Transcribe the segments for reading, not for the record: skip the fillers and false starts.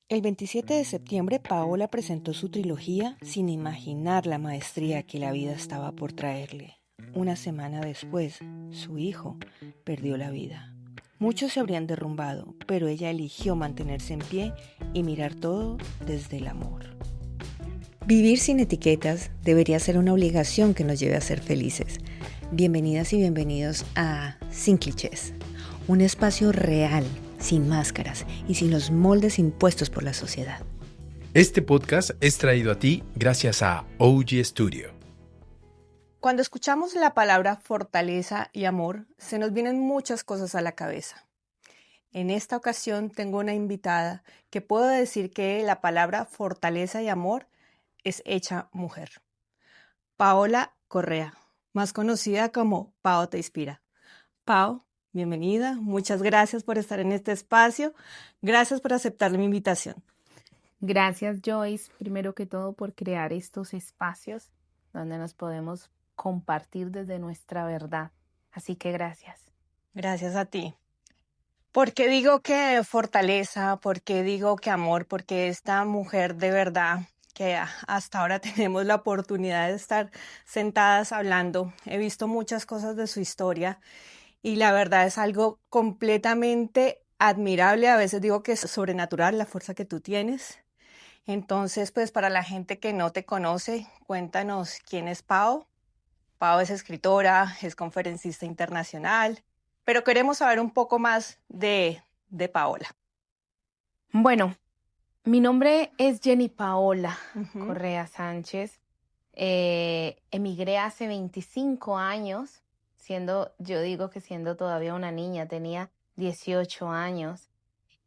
El 27 de septiembre, Paola presentó su trilogía sin imaginar la maestría que la vida estaba por traerle. Una semana después, su hijo perdió la vida. Muchos se habrían derrumbado, pero ella eligió mantenerse en pie y mirar todo desde el amor. Vivir sin etiquetas debería ser una obligación que nos lleve a ser felices. Bienvenidas y bienvenidos a Sin Clichés, un espacio real, sin máscaras y sin los moldes impuestos por la sociedad. Este podcast es traído a ti gracias a OG Studio. Cuando escuchamos la palabra fortaleza y amor, se nos vienen muchas cosas a la cabeza. En esta ocasión tengo una invitada que puedo decir que la palabra fortaleza y amor es hecha mujer. Paola Correa, más conocida como Pao Te Inspira. Pao, bienvenida, muchas gracias por estar en este espacio, gracias por aceptar mi invitación. Gracias, Joyce, primero que todo por crear estos espacios donde nos podemos compartir desde nuestra verdad. Así que gracias. Gracias a ti. ¿Por qué digo que fortaleza? ¿Por qué digo que amor? Porque esta mujer de verdad que hasta ahora tenemos la oportunidad de estar sentadas hablando. He visto muchas cosas de su historia y la verdad es algo completamente admirable. A veces digo que es sobrenatural la fuerza que tú tienes. Entonces, pues para la gente que no te conoce, cuéntanos quién es Pao. Pao es escritora, es conferencista internacional, pero queremos saber un poco más de Paola. Bueno, mi nombre es Jenny Paola Ujú. Correa Sánchez. Emigré hace 25 años, yo digo que siendo todavía una niña, tenía 18 años.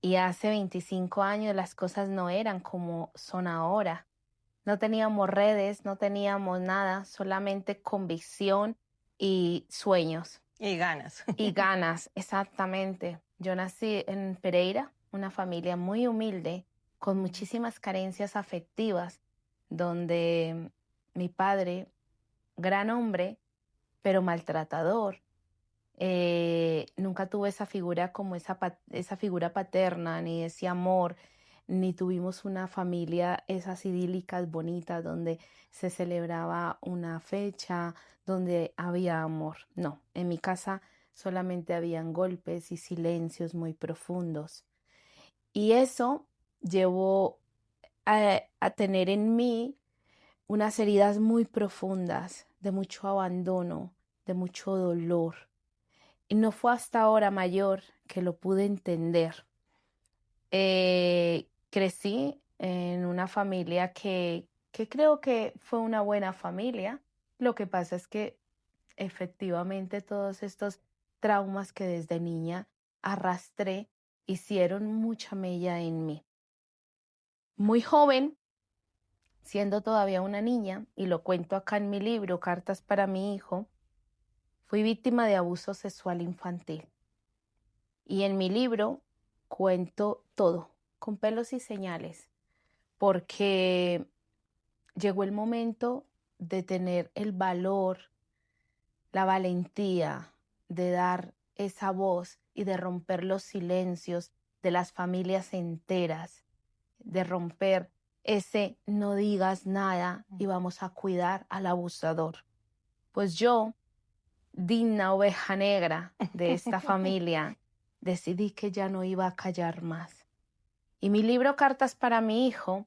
Y hace 25 años las cosas no eran como son ahora. No teníamos redes, no teníamos nada, solamente convicción y sueños Y ganas. y ganas, exactamente. Yo nací en Pereira, una familia muy humilde, con muchísimas carencias afectivas, donde mi padre, gran hombre, pero maltratador, nunca tuve esa figura como esa figura paterna, ni ese amor, ni tuvimos una familia esas idílicas bonitas donde se celebraba una fecha, donde había amor. No, en mi casa solamente habían golpes y silencios muy profundos. Y eso llevó a tener en mí unas heridas muy profundas, de mucho abandono, de mucho dolor. Y no fue hasta ahora mayor que lo pude entender. Crecí en una familia que creo que fue una buena familia. Lo que pasa es que efectivamente todos estos traumas que desde niña arrastré hicieron mucha mella en mí. Muy joven, siendo todavía una niña, y lo cuento acá en mi libro, Cartas para mi hijo, fui víctima de abuso sexual infantil. Y en mi libro cuento todo, con pelos y señales, porque llegó el momento de tener el valor, la valentía de dar esa voz y de romper los silencios de las familias enteras, de romper ese no digas nada y vamos a cuidar al abusador. Pues yo, digna oveja negra de esta familia, decidí que ya no iba a callar más. Y mi libro Cartas para mi hijo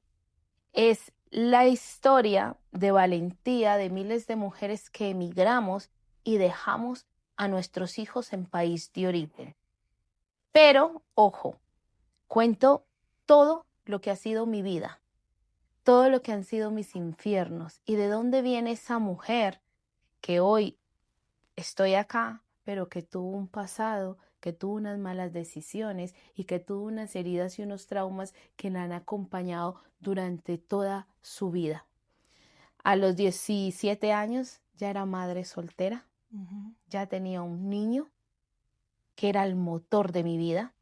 es la historia de valentía de miles de mujeres que emigramos y dejamos a nuestros hijos en país de origen. Pero, ojo, cuento todo lo que ha sido mi vida, todo lo que han sido mis infiernos y de dónde viene esa mujer que hoy estoy acá, pero que tuvo un pasado, que tuvo unas malas decisiones y que tuvo unas heridas y unos traumas que la han acompañado durante toda su vida. A los 17 años ya era madre soltera, ya tenía un niño que era el motor de mi vida,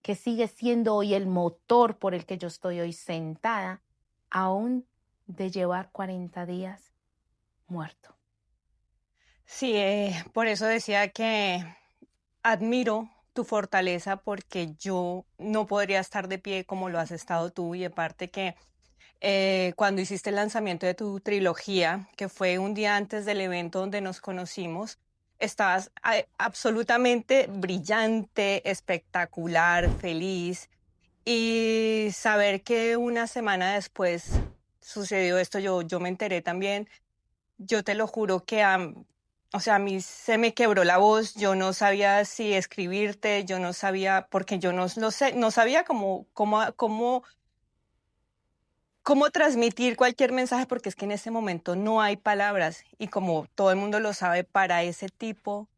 que sigue siendo hoy el motor por el que yo estoy hoy sentada, aún de llevar 40 días muerto. Sí, por eso decía que admiro tu fortaleza porque yo no podría estar de pie como lo has estado tú y aparte que cuando hiciste el lanzamiento de tu trilogía, que fue un día antes del evento donde nos conocimos, estabas absolutamente brillante, espectacular, feliz. Y saber que una semana después sucedió esto, yo me enteré también, yo te lo juro que o sea, a mí se me quebró la voz, yo no sabía si escribirte, yo no sabía, porque yo no sé, no sabía cómo transmitir cualquier mensaje, porque es que en ese momento no hay palabras y como todo el mundo lo sabe, para ese tipo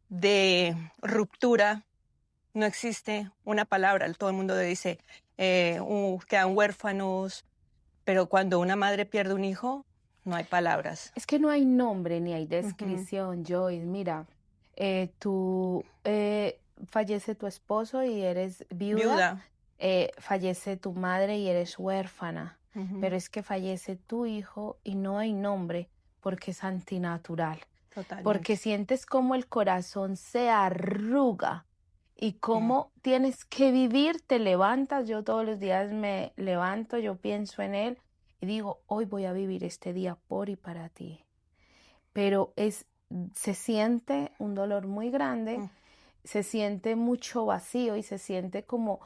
de ruptura no existe una palabra. Todo el mundo dice, quedan huérfanos, pero cuando una madre pierde un hijo, no hay palabras. Es que no hay nombre ni hay Ujú. descripción, Joyce. Mira, tú fallece tu esposo y eres viuda, Viuda. fallece tu madre y eres huérfana, Ujú. pero es que fallece tu hijo y no hay nombre porque es antinatural, porque Totalmente. sientes como el corazón se arruga y Mm. cómo tienes que vivir, te levantas, yo todos los días me levanto, yo pienso en él y digo, hoy voy a vivir este día por y para ti. Pero se siente un dolor muy grande, Mm. se siente mucho vacío y se siente como,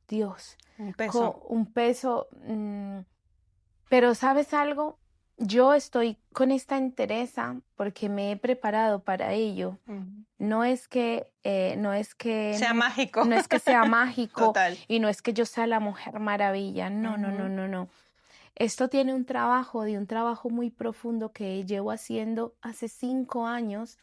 Dios, Un peso. un peso. Pero ¿sabes algo? Yo estoy con esta entereza porque me he preparado para ello. Ujú. No es que, Sea mágico. no es que sea mágico Total. y no es que yo sea la mujer maravilla. No, no, no, Ujú. no, no. Esto tiene un trabajo muy profundo que llevo haciendo hace 5 años,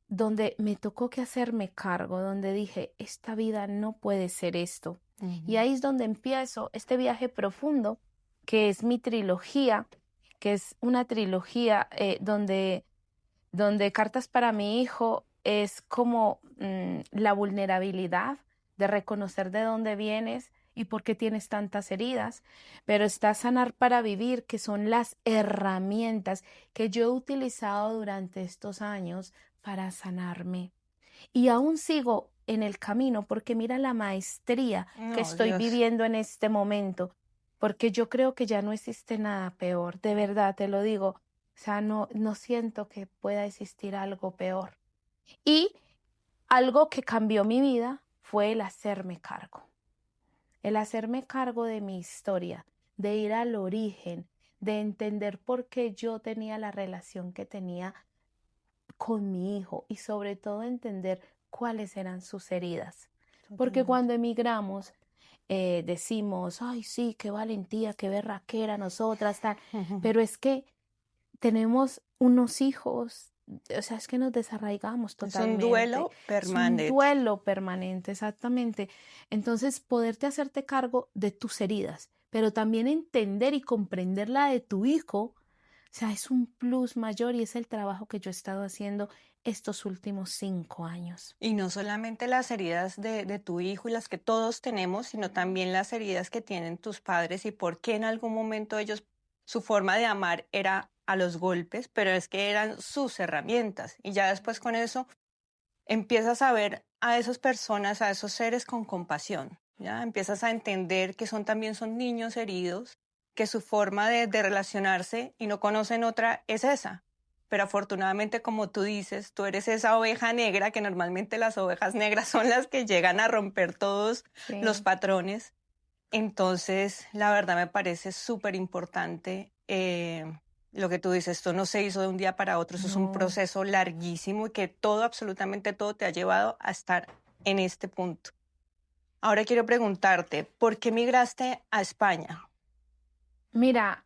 donde me tocó que hacerme cargo, donde dije, esta vida no puede ser esto. Y Ujú. ahí es donde empiezo este viaje profundo, que es mi trilogía, que es una trilogía donde Cartas para mi hijo es como la vulnerabilidad de reconocer de dónde vienes y por qué tienes tantas heridas, pero está Sanar para Vivir, que son las herramientas que yo he utilizado durante estos años para sanarme. Y aún sigo en el camino porque mira la maestría que No, estoy Dios. viviendo en este momento, porque yo creo que ya no existe nada peor, de verdad te lo digo. O sea, no, no siento que pueda existir algo peor. Y algo que cambió mi vida fue el hacerme cargo de mi historia, de ir al origen, de entender por qué yo tenía la relación que tenía con mi hijo y sobre todo entender cuáles eran sus heridas. Porque Totalmente. cuando emigramos decimos, ay, sí, qué valentía, qué berraquera nosotras, tal, Ujú. pero es que tenemos unos hijos, o sea, es que nos desarraigamos Es un totalmente. duelo Es un permanente. duelo permanente, exactamente. Entonces, poderte hacerte cargo de tus heridas, pero también entender y comprender la de tu hijo, o sea, es un plus mayor y es el trabajo que yo he estado haciendo estos últimos 5 años. Y no solamente las heridas de tu hijo y las que todos tenemos, sino también las heridas que tienen tus padres y por qué en algún momento ellos, su forma de amar era a los golpes, pero es que eran sus herramientas. Y ya después con eso empiezas a ver a esas personas, a esos seres con compasión, ¿ya? Empiezas a entender que también son niños heridos, que su forma de relacionarse y no conocen otra es esa. Pero afortunadamente, como tú dices, tú eres esa oveja negra, que normalmente las ovejas negras son las que llegan a romper todos los Sí, patrones. Entonces, la verdad me parece súper importante lo que tú dices, esto no se hizo de un día para otro, eso es un no. proceso larguísimo y que todo, absolutamente todo te ha llevado a estar en este punto. Ahora quiero preguntarte, ¿por qué migraste a España? Mira,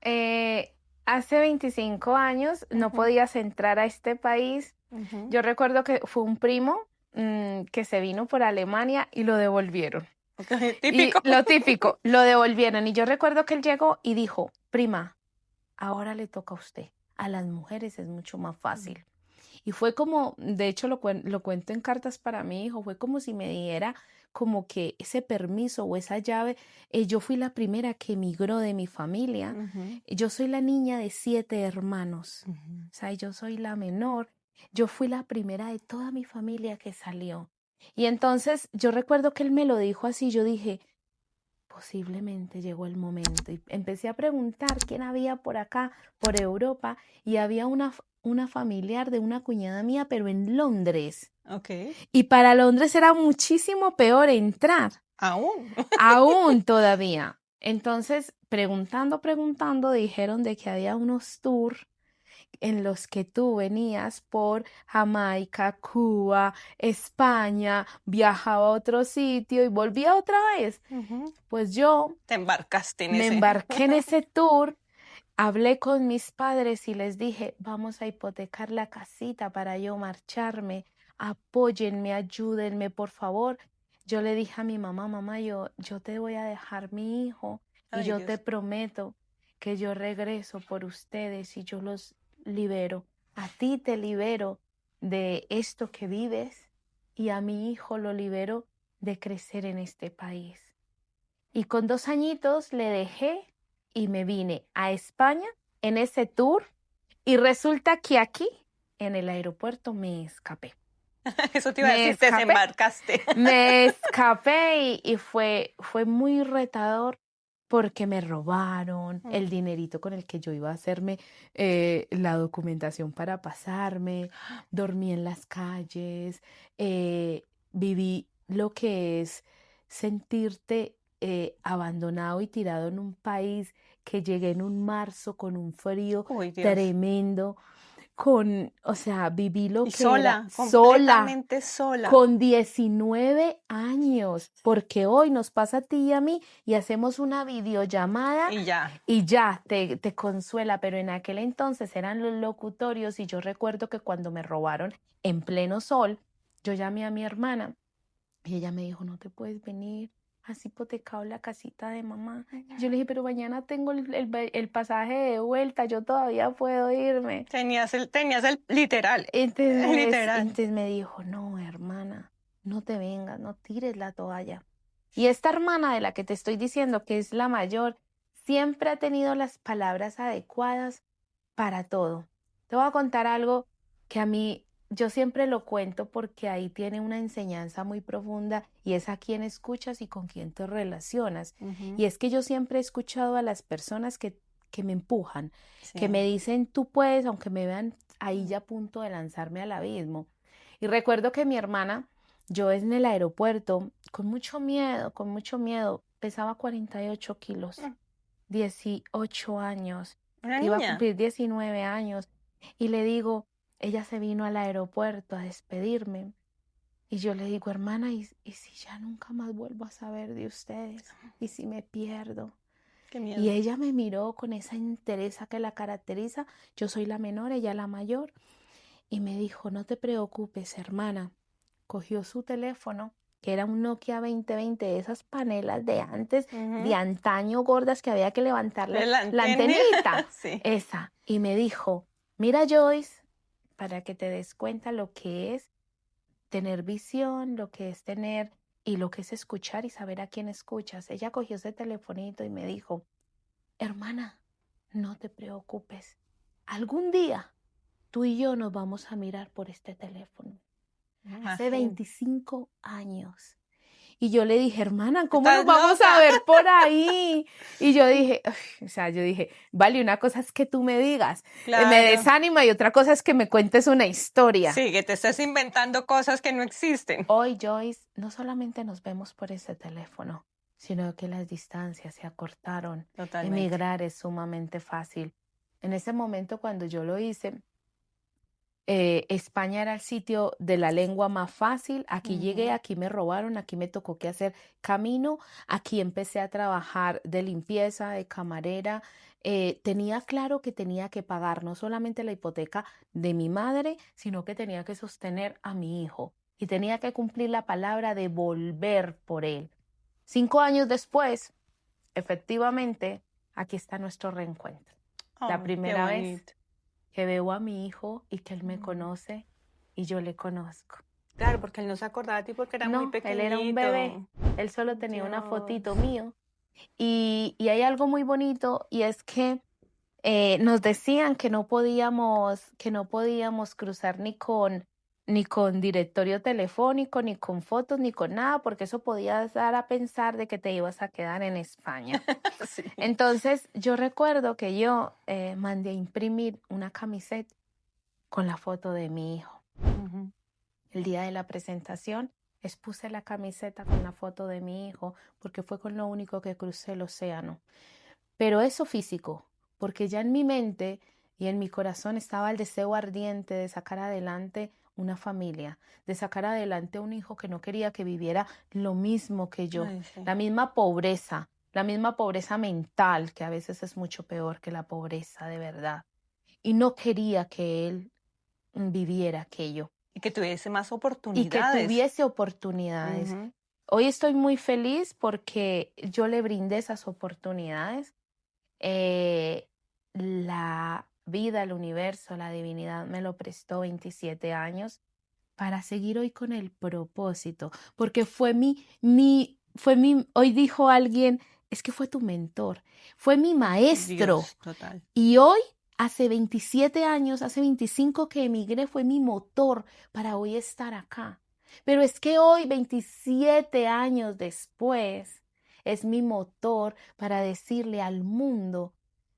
hace 25 años no Ujú. podías entrar a este país. Ujú. Yo recuerdo que fue un primo que se vino por Alemania y lo devolvieron. Ok, Y típico. lo típico, lo devolvieron. Y yo recuerdo que él llegó y dijo, prima, ahora le toca a usted. A las mujeres es mucho más fácil. Y fue como, de hecho lo cuento en Cartas para mi hijo, fue como si me diera como que ese permiso o esa llave. Yo fui la primera que emigró de mi familia. Ujú. Yo soy la niña de 7 hermanos. Ujú. O sea, yo soy la menor. Yo fui la primera de toda mi familia que salió. Y entonces yo recuerdo que él me lo dijo así, yo dije, posiblemente llegó el momento. Y empecé a preguntar quién había por acá, por Europa, y había una familiar de una cuñada mía, pero en Londres. Ok. Y para Londres era muchísimo peor entrar, Aún. aún todavía. Entonces, preguntando, dijeron de que había unos tours en los que tú venías por Jamaica, Cuba, España, viajaba a otro sitio y volvía otra vez. Ujú. Pues yo Te embarcaste en me ese. embarqué en ese tour, hablé con mis padres y les dije, vamos a hipotecar la casita para yo marcharme, apóyenme, ayúdenme, por favor. Yo le dije a mi mamá, mamá, yo te voy a dejar mi hijo y Ay, yo te Dios. prometo que yo regreso por ustedes y yo los libero. A ti te libero de esto que vives y a mi hijo lo libero de crecer en este país. Y con 2 añitos le dejé y me vine a España en ese tour y resulta que aquí, en el aeropuerto, me escapé. Eso te iba a Me decir, te escapé, desembarcaste. me escapé y fue muy retador porque me robaron el dinerito con el que yo iba a hacerme la documentación para pasarme, dormí en las calles, viví lo que es sentirte abandonado y tirado en un país que llegué en un marzo con un frío Uy, Dios. tremendo, o sea, viví lo Y que era sola, sola, completamente sola. con 19 años, porque hoy nos pasa a ti y a mí y hacemos una videollamada Y ya. y ya te consuela, pero en aquel entonces eran los locutorios y yo recuerdo que cuando me robaron en pleno sol, yo llamé a mi hermana y ella me dijo, no te puedes venir, has hipotecado la casita de mamá. Y yo le dije, pero mañana tengo el pasaje de vuelta, yo todavía puedo irme. Tenías el literal. Literal. Entonces me dijo, no, hermana, no te vengas, no tires la toalla. Y esta hermana de la que te estoy diciendo, que es la mayor, siempre ha tenido las palabras adecuadas para todo. Te voy a contar algo que a mí, yo siempre lo cuento porque ahí tiene una enseñanza muy profunda y es a quién escuchas y con quién te relacionas. Y es que yo siempre he escuchado a las personas que me empujan, que me dicen, tú puedes, aunque me vean ahí ya a punto de lanzarme al abismo. Y recuerdo que mi hermana, yo en el aeropuerto, con mucho miedo, pesaba 48 kilos, 18 años, Una iba a niña. cumplir 19 años. Y le digo, ella se vino al aeropuerto a despedirme. Y yo le digo, hermana, ¿y si ya nunca más vuelvo a saber de ustedes? ¿Y si me pierdo? Qué miedo. Y ella me miró con esa entereza que la caracteriza. Yo soy la menor, ella la mayor. Y me dijo, no te preocupes, hermana. Cogió su teléfono, que era un Nokia 2020, de esas panelas de antes, de antaño gordas que había que levantarle La la antenita. antenita. Sí. Esa. Y me dijo, mira Joyce, para que te des cuenta lo que es tener visión, lo que es tener y lo que es escuchar y saber a quién escuchas. Ella cogió ese telefonito y me dijo, hermana, no te preocupes. Algún día tú y yo nos vamos a mirar por este teléfono. Hace Imagínate. 25 años. Y yo le dije, hermana, ¿cómo Estás nos vamos loca. a ver por ahí? Y yo dije, vale, una cosa es que tú me digas, me Claro. desanima y otra cosa es que me cuentes una historia. Sí, que te estás inventando cosas que no existen. Hoy, Joyce, no solamente nos vemos por ese teléfono, sino que las distancias se acortaron. Totalmente. Emigrar es sumamente fácil. En ese momento, cuando yo lo hice, España era el sitio de la lengua más fácil. Aquí llegué, aquí me robaron, aquí me tocó que hacer camino. Aquí empecé a trabajar de limpieza, de camarera. Tenía claro que tenía que pagar no solamente la hipoteca de mi madre, sino que tenía que sostener a mi hijo y tenía que cumplir la palabra de volver por él. 5 años después, efectivamente, aquí está nuestro reencuentro. La Ay, qué primera vez bonito. que veo a mi hijo y que él me conoce y yo le conozco. Claro, porque él no se acordaba de ti porque era muy No, pequeñito. él era un bebé, él solo tenía una Dios. fotito mío. Y hay algo muy bonito y es que nos decían que no podíamos cruzar ni con ni con directorio telefónico, ni con fotos, ni con nada, porque eso podía dar a pensar de que te ibas a quedar en España. Sí. Entonces, yo recuerdo que yo mandé a imprimir una camiseta con la foto de mi hijo. Ujú. El día de la presentación, expuse la camiseta con la foto de mi hijo, porque fue con lo único que crucé el océano. Pero eso físico, porque ya en mi mente y en mi corazón estaba el deseo ardiente de sacar adelante una familia, de sacar adelante un hijo que no quería que viviera lo mismo que yo, Ay, sí. la misma pobreza mental, que a veces es mucho peor que la pobreza de verdad. Y no quería que él viviera aquello Y que tuviese más y que oportunidades. tuviese oportunidades. Ujú. Hoy estoy muy feliz porque yo le brindé esas oportunidades. La vida, el universo, la divinidad me lo prestó 27 años para seguir hoy con el propósito, porque hoy dijo alguien, es que fue tu mentor, fue mi maestro. Dios, total. Y hoy, hace 27 años, hace 25 que emigré, fue mi motor para hoy estar acá. Pero es que hoy, 27 años después, es mi motor para decirle al mundo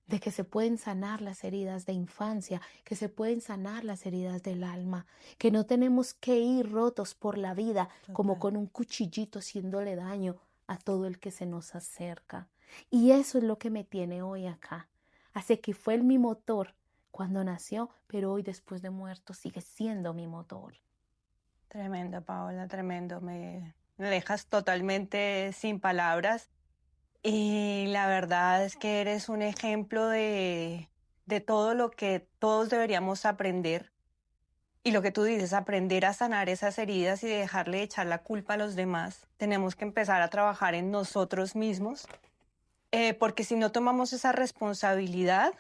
de que se pueden sanar las heridas de infancia, que se pueden sanar las heridas del alma, que no tenemos que ir rotos por la vida como Total. con un cuchillito haciéndole daño a todo el que se nos acerca. Y eso es lo que me tiene hoy acá. Así que fue mi motor cuando nació, pero hoy después de muerto sigue siendo mi motor. Tremendo, Paola, tremendo. Me dejas totalmente sin palabras. Y la verdad es que eres un ejemplo de todo lo que todos deberíamos aprender. Y lo que tú dices, aprender a sanar esas heridas y dejarle de echar la culpa a los demás. Tenemos que empezar a trabajar en nosotros mismos, porque si no tomamos esa responsabilidad,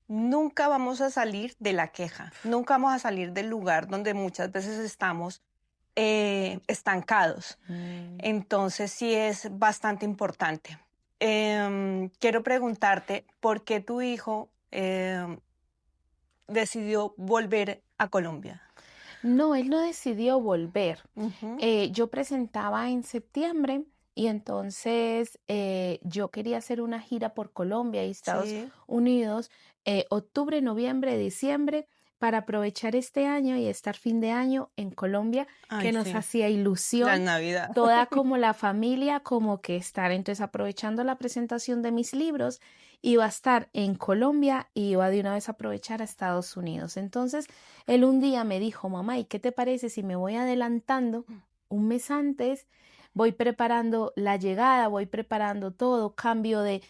nunca vamos a salir de la queja, nunca vamos a salir del lugar donde muchas veces estamos estancados. Entonces sí es bastante importante. Quiero preguntarte, ¿por qué tu hijo decidió volver a Colombia? No, él no decidió volver. Ujú. Yo presentaba en septiembre y entonces yo quería hacer una gira por Colombia y Estados Sí. Unidos, octubre, noviembre, diciembre, para aprovechar este año y estar fin de año en Colombia, Ay, que nos sí. hacía La ilusión, Navidad. toda como la familia, como que estar. Entonces, aprovechando la presentación de mis libros, iba a estar en Colombia y iba de una vez a aprovechar a Estados Unidos. Entonces, él un día me dijo, mamá, ¿y qué te parece si me voy adelantando un mes antes? Voy preparando la llegada, voy preparando todo, cambio de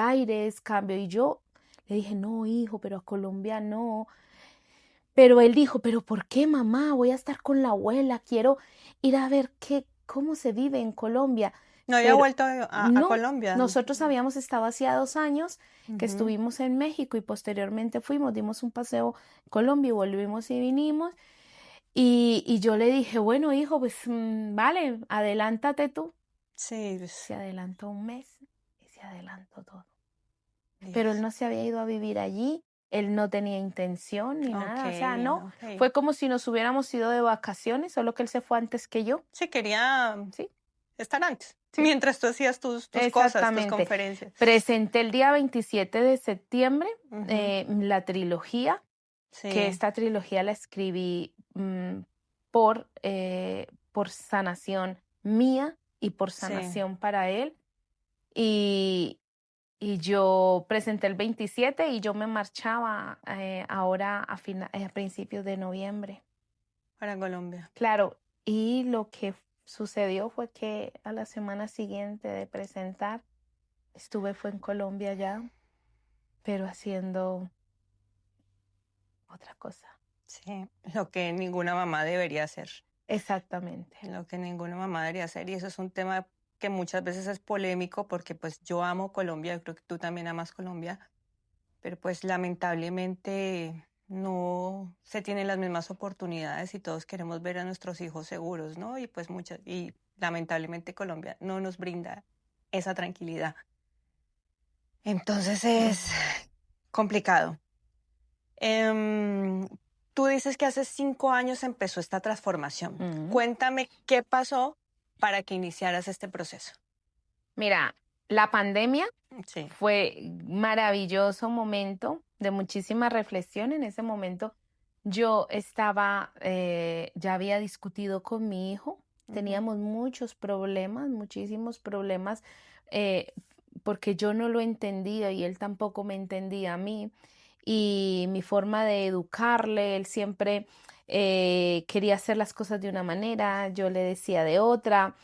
aires, cambio. Y yo le dije, no, hijo, pero a Colombia no. Pero él dijo, pero ¿por qué, mamá? Voy a estar con la abuela, quiero ir a ver cómo se vive en Colombia. No había Pero vuelto a no, Colombia. nosotros habíamos estado hacía 2 años que Ujú. estuvimos en México y posteriormente fuimos, dimos un paseo a Colombia y volvimos y vinimos. Y yo le dije, bueno, hijo, pues vale, adelántate tú. Sí, Se adelantó un mes y se adelantó todo. Pero él Dios. no se había ido a vivir allí, él no tenía intención ni Ok, nada, o sea, no, ok. fue como si nos hubiéramos ido de vacaciones, solo que él se fue antes que yo, Sí, quería ¿sí? estar antes, Sí, mientras tú hacías tus cosas, tus exactamente. conferencias. Presenté el día 27 de septiembre Ujú. la trilogía, que Sí, esta trilogía la escribí por sanación mía y por sí. sanación para él. Y, y yo presenté el 27 y yo me marchaba ahora a principios de noviembre. Para Colombia. Claro, y lo que sucedió fue que a la semana siguiente de presentar, fue en Colombia ya, pero haciendo otra cosa. Sí, lo que ninguna mamá debería hacer. Exactamente. Lo que ninguna mamá debería hacer. Y eso es un tema que muchas veces es polémico porque pues yo amo Colombia, yo creo que tú también amas Colombia, pero pues lamentablemente no se tienen las mismas oportunidades y todos queremos ver a nuestros hijos seguros, ¿no? Y pues y lamentablemente Colombia no nos brinda esa tranquilidad. Entonces es complicado. Em, tú dices que hace 5 años empezó esta transformación. Ujú. Cuéntame qué pasó para que iniciaras este proceso. Mira, la pandemia Sí. fue maravilloso momento de muchísima reflexión. En ese momento yo estaba, ya había discutido con mi hijo, Ujú. teníamos muchos problemas, muchísimos problemas, eh, porque yo no lo entendía y él tampoco me entendía a mí. Y mi forma de educarle, él siempre quería hacer las cosas de una manera, yo le decía de otra.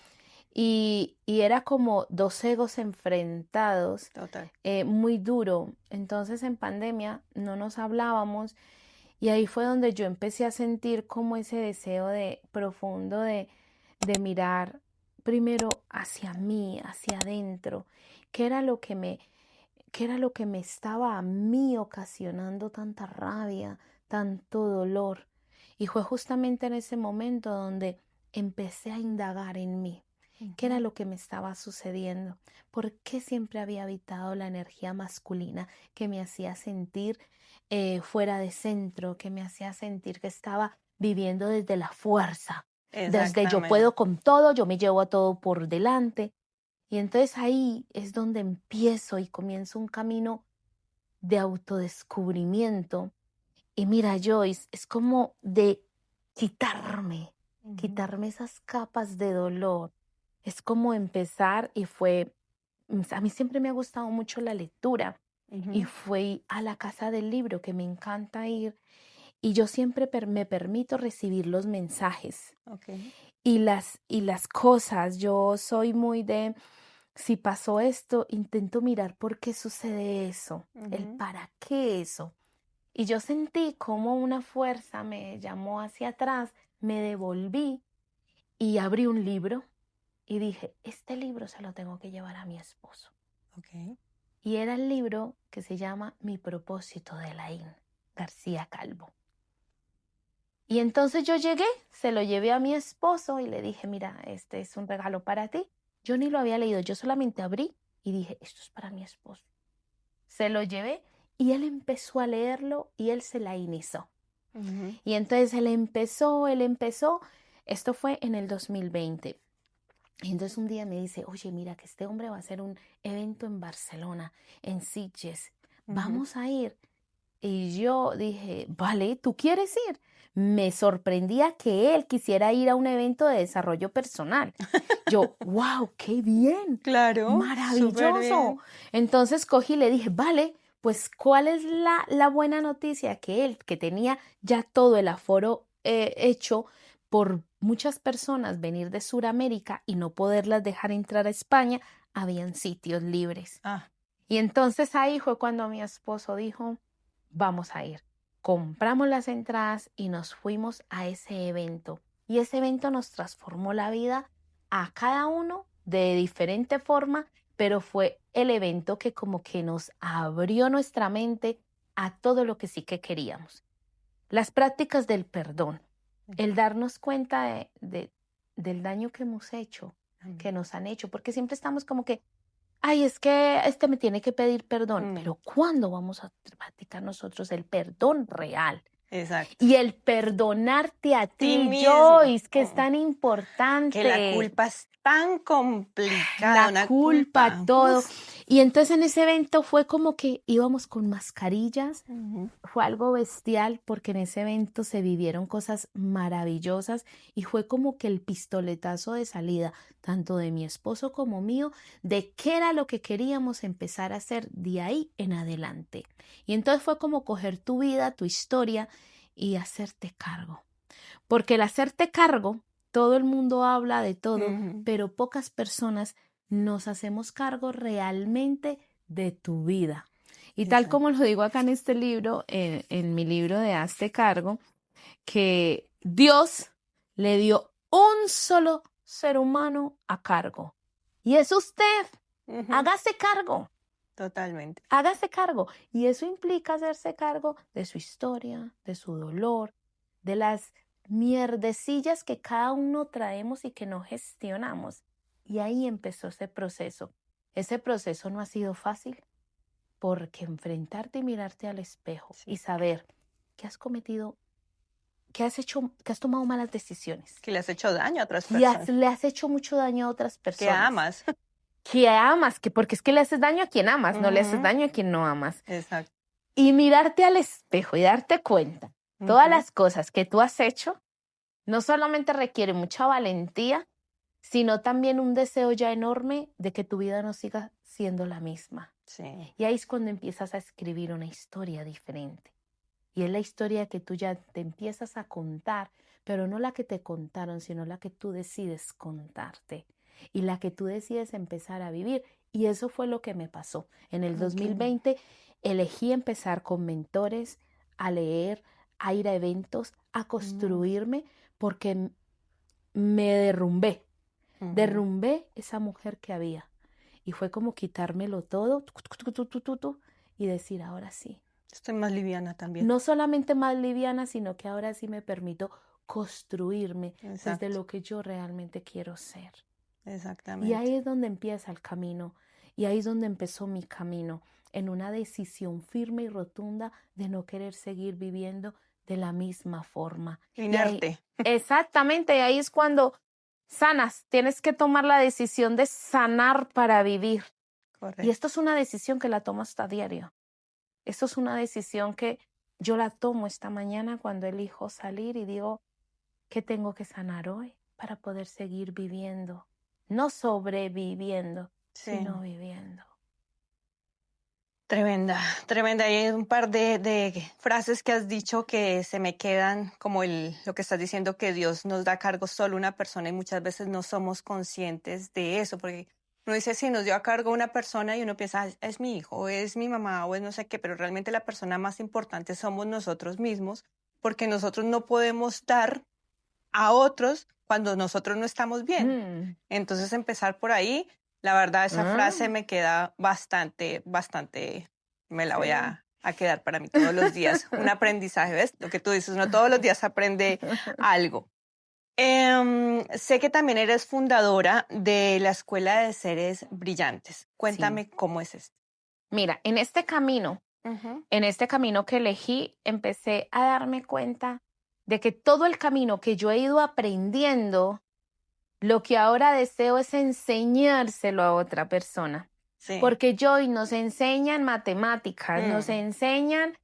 Y era como dos egos enfrentados, Total. muy duro. Entonces en pandemia no nos hablábamos y ahí fue donde yo empecé a sentir como ese deseo de profundo de mirar primero hacia mí, hacia adentro, qué era lo que me, qué era lo que me estaba a mí ocasionando tanta rabia, tanto dolor. Y fue justamente en ese momento donde empecé a indagar en mí. ¿Qué era Ujú. lo que me estaba sucediendo? ¿Por qué siempre había habitado la energía masculina que me hacía sentir fuera de centro, que me hacía sentir que estaba viviendo desde la fuerza, desde yo Exactamente. puedo con todo, yo me llevo a todo por delante? Y entonces ahí es donde empiezo y comienzo un camino de autodescubrimiento. Y mira, Joyce, es como de quitarme, Ujú. quitarme esas capas de dolor. Es como empezar y fue, a mí siempre me ha gustado mucho la lectura y Ujú. fui a la casa del libro que me encanta ir y yo siempre me permito recibir los mensajes Ok. y las cosas. Yo soy muy de, si pasó esto, intento mirar por qué sucede eso, el Ujú. para qué eso. Y yo sentí como una fuerza me llamó hacia atrás, me devolví y abrí un libro y dije, este libro se lo tengo que llevar a mi esposo. Ok. Y era el libro que se llama Mi propósito, de Laín García Calvo. Y entonces yo llegué, se lo llevé a mi esposo y le dije, mira, este es un regalo para ti. Yo ni lo había leído, yo solamente abrí y dije, esto es para mi esposo. Se lo llevé y él empezó a leerlo y él se la inició. Ujú. Y entonces él empezó, esto fue en el 2020. Y entonces un día me dice, oye, mira que este hombre va a hacer un evento en Barcelona, en Sitges, Ujú. vamos a ir. Y yo dije, vale, ¿tú quieres ir? Me sorprendía que él quisiera ir a un evento de desarrollo personal. Yo, wow, qué bien, Claro, súper maravilloso. bien. Entonces cogí y le dije, vale, pues ¿cuál es la buena noticia? Que él, que tenía ya todo el aforo hecho por muchas personas venir de Sudamérica y no poderlas dejar entrar a España, habían sitios libres. Ah, Y entonces ahí fue cuando mi esposo dijo, vamos a ir. Compramos las entradas y nos fuimos a ese evento. Y ese evento nos transformó la vida a cada uno de diferente forma, pero fue el evento que como que nos abrió nuestra mente a todo lo que sí que queríamos. Las prácticas del perdón, el darnos cuenta del daño que hemos hecho, amén. que nos han hecho, porque siempre estamos como que, ay, es que este me tiene que pedir perdón, Mm, pero ¿cuándo vamos a practicar nosotros el perdón real? exacto. Y el perdonarte a Ti ti, mismo. Joyce, que es tan Que la importante. culpa es tan complicada, La una culpa, culpa. todo. Uf. Y entonces en ese evento fue como que íbamos con mascarillas. Ujú. Fue algo bestial porque en ese evento se vivieron cosas maravillosas y fue como que el pistoletazo de salida, tanto de mi esposo como mío, de qué era lo que queríamos empezar a hacer de ahí en adelante. Y entonces fue como coger tu vida, tu historia y hacerte cargo. Porque el hacerte cargo, todo el mundo habla de todo, Ujú. pero pocas personas nos hacemos cargo realmente de tu vida. Y tal Exacto. como lo digo acá en este libro, en mi libro de Hazte Cargo, que Dios le dio un solo ser humano a cargo. Y es usted. Ujú. Hágase cargo. Totalmente. Hágase cargo. Y eso implica hacerse cargo de su historia, de su dolor, de las mierdecillas que cada uno traemos y que no gestionamos. Y ahí empezó ese proceso. Ese proceso no ha sido fácil porque enfrentarte y mirarte al espejo y Sí. saber que has cometido que has tomado malas decisiones, Que le has hecho daño a otras que personas. le has hecho mucho daño a otras Que personas. amas. Que amas, porque es que le haces daño a quien amas, no le haces Ujú. daño a quien no amas. Exacto. Y mirarte al espejo y darte cuenta, todas Ujú. las cosas que tú has hecho, no solamente requiere mucha valentía, sino también un deseo ya enorme de que tu vida no siga siendo la misma. Sí. Y ahí es cuando empiezas a escribir una historia diferente. Y es la historia que tú ya te empiezas a contar, pero no la que te contaron, sino la que tú decides contarte y la que tú decides empezar a vivir. Y eso fue lo que me pasó. En el Ok. 2020 elegí empezar con mentores, a leer, a ir a eventos, a construirme, porque me derrumbé. Ujú. Derrumbé esa mujer que había. Y fue como quitármelo todo y decir, ahora sí. Estoy más liviana también. No solamente más liviana, sino que ahora sí me permito construirme desde Exacto. lo que yo realmente quiero ser. Y Exactamente. ahí es donde empieza el camino. Y ahí es donde empezó mi camino, en una decisión firme y rotunda de no querer seguir viviendo de la misma forma. Y ahí, Inerte. exactamente, y ahí es cuando sanas. Tienes que tomar la decisión de sanar para vivir. Y Correcto. esto es una decisión que la tomo hasta diario. Esto es una decisión que yo la tomo esta mañana cuando elijo salir y digo, ¿qué tengo que sanar hoy para poder seguir viviendo? No sobreviviendo, Sí. sino viviendo. Tremenda, tremenda. Y hay un par de frases que has dicho que se me quedan, como lo que estás diciendo, que Dios nos da a cargo solo una persona y muchas veces no somos conscientes de eso, porque uno dice, sí, nos dio a cargo una persona y uno piensa, "Ah, es mi hijo, o es mi mamá, o es no sé qué", pero realmente la persona más importante somos nosotros mismos, porque nosotros no podemos dar a otros cuando nosotros no estamos bien. Mm. Entonces empezar por ahí, la verdad esa frase me queda bastante, me la voy Sí. a quedar para mí todos los días. Un aprendizaje, ¿ves? Lo que tú dices, uno todos los días aprende algo. Sé que también eres fundadora de la Escuela de Seres Brillantes. Cuéntame cómo es esto. Mira, en este camino que elegí, empecé a darme cuenta de que todo el camino que yo he ido aprendiendo, lo que ahora deseo es enseñárselo a otra persona. Sí. Porque hoy nos enseñan matemáticas, nos enseñan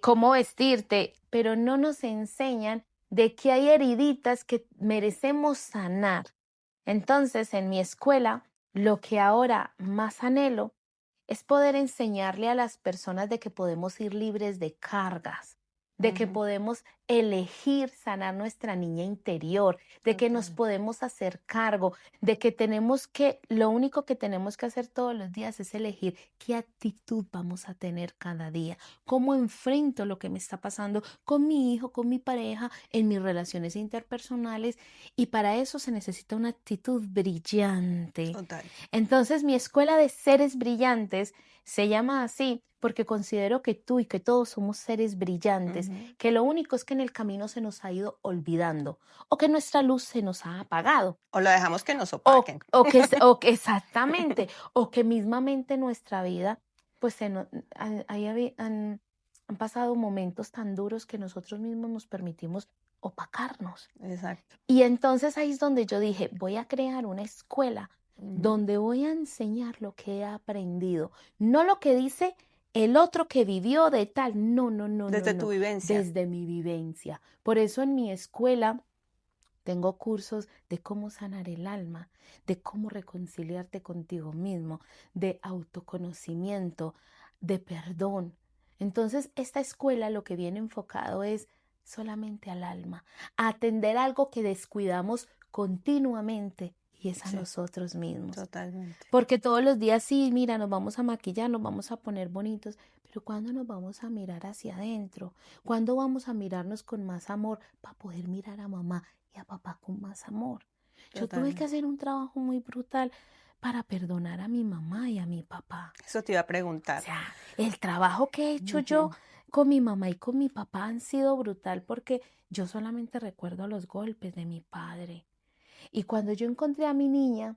cómo vestirte, pero no nos enseñan de que hay heriditas que merecemos sanar. Entonces, en mi escuela, lo que ahora más anhelo es poder enseñarle a las personas de que podemos ir libres de cargas, de que podemos elegir sanar nuestra niña interior, de que nos Total. podemos hacer cargo, de que lo único que tenemos que hacer todos los días es elegir qué actitud vamos a tener cada día, cómo enfrento lo que me está pasando con mi hijo, con mi pareja, en mis relaciones interpersonales, y para eso se necesita una actitud brillante. Total. Entonces, mi escuela de seres brillantes se llama así porque considero que tú y que todos somos seres brillantes, que lo único es que en el camino se nos ha ido olvidando o que nuestra luz se nos ha apagado. O lo dejamos que nos O, opaquen. exactamente, o que mismamente nuestra vida, pues han pasado momentos tan duros que nosotros mismos nos permitimos opacarnos. Exacto. Y entonces ahí es donde yo dije, voy a crear una escuela donde voy a enseñar lo que he aprendido, no lo que dice el otro que vivió de tal, no, Desde tu vivencia. desde mi vivencia. Por eso en mi escuela tengo cursos de cómo sanar el alma, de cómo reconciliarte contigo mismo, de autoconocimiento, de perdón. Entonces, esta escuela lo que viene enfocado es solamente al alma, a atender algo que descuidamos continuamente y es a Sí. nosotros mismos. Totalmente. Porque todos los días sí, mira, nos vamos a maquillar, nos vamos a poner bonitos, pero ¿cuándo nos vamos a mirar hacia adentro? ¿Cuándo vamos a mirarnos con más amor para poder mirar a mamá y a papá con más amor? Yo tuve que Totalmente. hacer un trabajo muy brutal para perdonar a mi mamá y a mi papá. Eso te iba a O preguntar. sea, el trabajo que he hecho yo con mi mamá y con mi papá han sido brutal porque yo solamente recuerdo los golpes de mi padre. Y cuando yo encontré a mi niña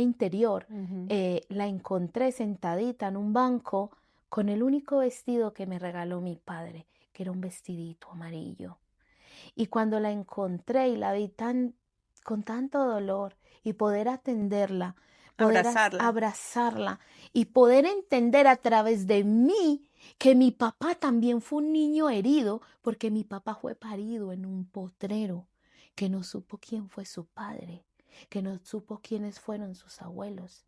interior, la encontré sentadita en un banco con el único vestido que me regaló mi padre, que era un vestidito amarillo. Y cuando la encontré y la vi con tanto dolor y poder atenderla, poder Abrazarla. abrazarla y poder entender a través de mí que mi papá también fue un niño herido, porque mi papá fue parido en un potrero, que no supo quién fue su padre, que no supo quiénes fueron sus abuelos,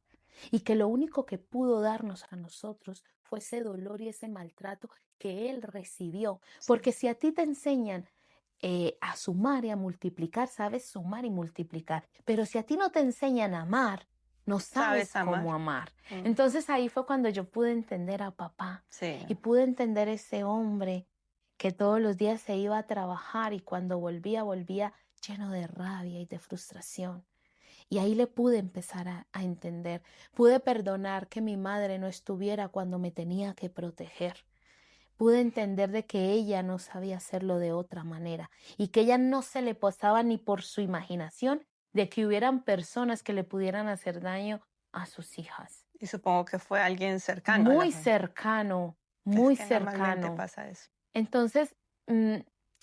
y que lo único que pudo darnos a nosotros fue ese dolor y ese maltrato que él recibió. Porque si a ti te enseñan a sumar y a multiplicar, sabes sumar y multiplicar, pero si a ti no te enseñan a amar, no sabes Sabes amar. cómo amar. Mm, Entonces ahí fue cuando yo pude entender a papá Sí. y pude entender ese hombre que todos los días se iba a trabajar y cuando volvía lleno de rabia y de frustración. Y ahí le pude empezar a entender. Pude perdonar que mi madre no estuviera cuando me tenía que proteger. Pude entender de que ella no sabía hacerlo de otra manera y que ella no se le pasaba ni por su imaginación de que hubieran personas que le pudieran hacer daño a sus hijas. Y supongo que fue alguien cercano a la Muy familia. cercano, Es muy que normalmente cercano. pasa eso. Entonces, mm,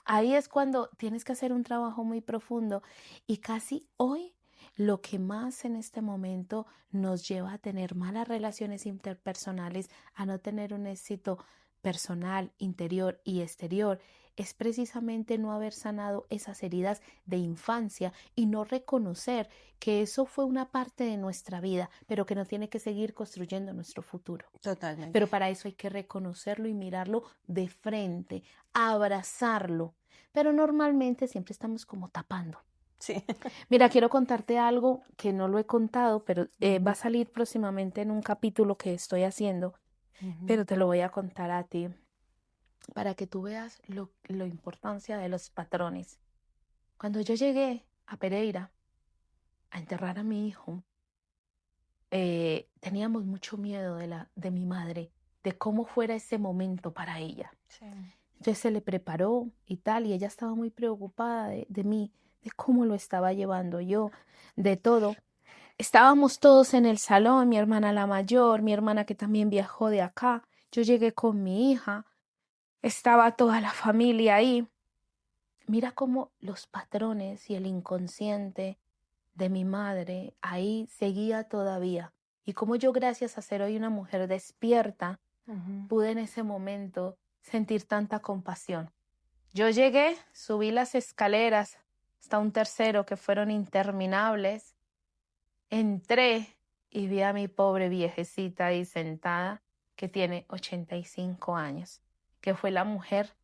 ahí es cuando tienes que hacer un trabajo muy profundo y casi hoy lo que más en este momento nos lleva a tener malas relaciones interpersonales, a no tener un éxito personal, interior y exterior, es precisamente no haber sanado esas heridas de infancia y no reconocer que eso fue una parte de nuestra vida, pero que no tiene que seguir construyendo nuestro futuro. Totalmente. Pero para eso hay que reconocerlo y mirarlo de frente, abrazarlo. Pero normalmente siempre estamos como tapando. Sí. Mira, quiero contarte algo que no lo he contado, pero va a salir próximamente en un capítulo que estoy haciendo, pero te lo voy a contar a ti para que tú veas la importancia de los patrones. Cuando yo llegué a Pereira a enterrar a mi hijo, teníamos mucho miedo de mi madre, de cómo fuera ese momento para ella. Sí. Entonces se le preparó y tal, y ella estaba muy preocupada de mí, de cómo lo estaba llevando yo, de todo. Estábamos todos en el salón, mi hermana la mayor, mi hermana que también viajó de acá. Yo llegué con mi hija, estaba toda la familia ahí. Mira cómo los patrones y el inconsciente de mi madre ahí seguía todavía. Y como yo, gracias a ser hoy una mujer despierta, pude en ese momento sentir tanta compasión. Yo llegué, subí las escaleras hasta un tercero que fueron interminables, entré y vi a mi pobre viejecita ahí sentada que tiene 85 años, que fue la mujer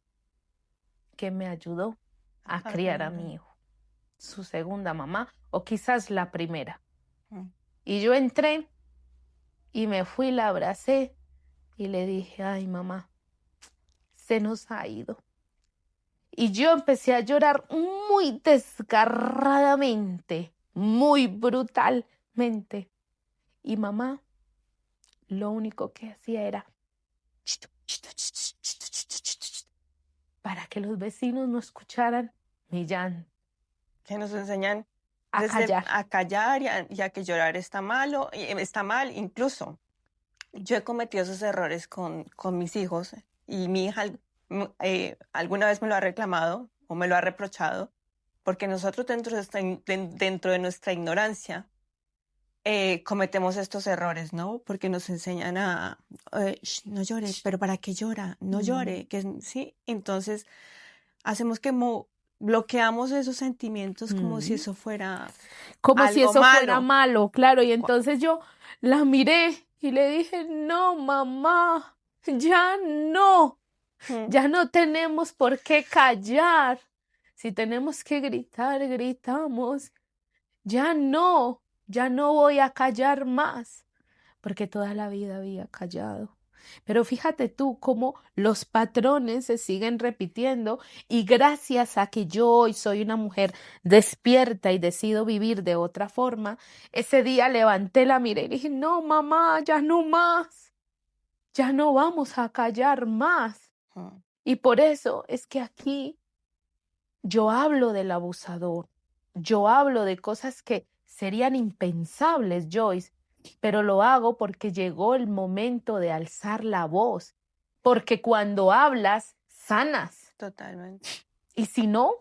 que me ayudó a criar a mi hijo, su segunda mamá o quizás la primera. Y yo entré y me fui, la abracé y le dije, ay mamá, se nos ha ido. Y yo empecé a llorar muy desgarradamente, muy brutalmente. Y mamá lo único que hacía era para que los vecinos no escucharan mi llanto. Que nos enseñan A callar. a callar y a que llorar está malo, está mal. Incluso yo he cometido esos errores con mis hijos y mi hija alguna vez me lo ha reclamado o me lo ha reprochado, porque nosotros dentro de nuestra ignorancia cometemos estos errores, ¿no? Porque nos enseñan a, no llore, pero ¿para qué llora? No llore, sí. Entonces hacemos que bloqueamos esos sentimientos como si eso fuera como si algo eso fuera malo. malo, claro. Y entonces yo la miré y le dije, no, mamá, ya no, ya no tenemos por qué callar. Si tenemos que gritar, gritamos. Ya no voy a callar más, porque toda la vida había callado. Pero fíjate tú cómo los patrones se siguen repitiendo y gracias a que yo hoy soy una mujer despierta y decido vivir de otra forma, ese día levanté la mirada y dije, no, mamá, ya no más, ya no vamos a callar más. Y por eso es que aquí yo hablo del abusador, yo hablo de cosas que serían impensables, Joyce, pero lo hago porque llegó el momento de alzar la voz, porque cuando hablas, sanas. Totalmente. Y si no,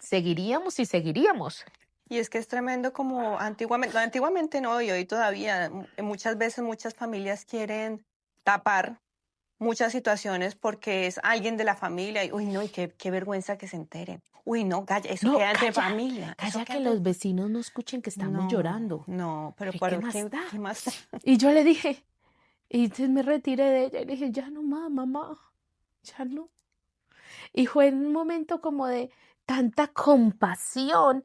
seguiríamos y seguiríamos. Y es que es tremendo como antiguamente no, y hoy todavía, muchas veces muchas familias quieren tapar muchas situaciones porque es alguien de la familia y, uy, no, y qué vergüenza que se enteren. Uy, no, calla, eso No, queda entre calla, familia, eso calla queda que entre... los vecinos no escuchen que estamos No, llorando. no, pero ¿Pero qué ¿por más qué, da? qué más da? Y yo le dije, y entonces me retiré de ella y le dije, ya no más, mamá, ya no. Y fue en un momento como de tanta compasión,